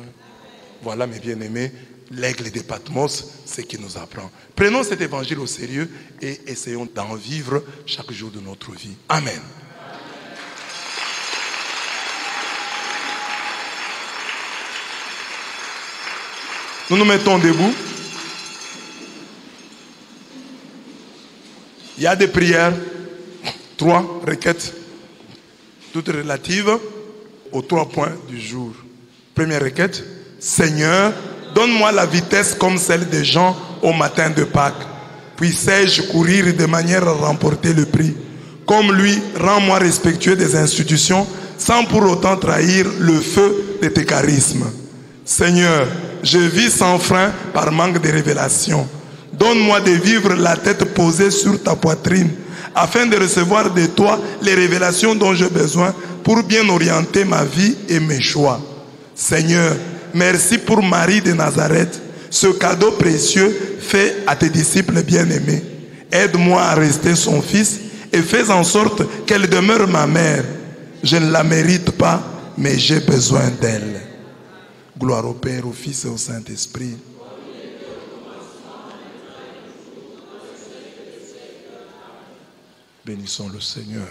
Voilà mes bien-aimés, l'aigle de Patmos, ce qui nous apprend. Prenons cet évangile au sérieux et essayons d'en vivre chaque jour de notre vie. Amen. Nous nous mettons debout. Il y a des prières, 3 requêtes, toutes relatives aux 3 points du jour. Première requête, Seigneur, donne-moi la vitesse comme celle des gens au matin de Pâques. Puissais-je courir de manière à remporter le prix. Comme lui, rends-moi respectueux des institutions sans pour autant trahir le feu de tes charismes. Seigneur, je vis sans frein par manque de révélation. Donne-moi de vivre la tête posée sur ta poitrine, afin de recevoir de toi les révélations dont j'ai besoin pour bien orienter ma vie et mes choix. Seigneur, merci pour Marie de Nazareth, ce cadeau précieux fait à tes disciples bien-aimés. Aide-moi à rester son fils et fais en sorte qu'elle demeure ma mère. Je ne la mérite pas, mais j'ai besoin d'elle. Gloire au Père, au Fils et au Saint-Esprit. Bénissons le Seigneur.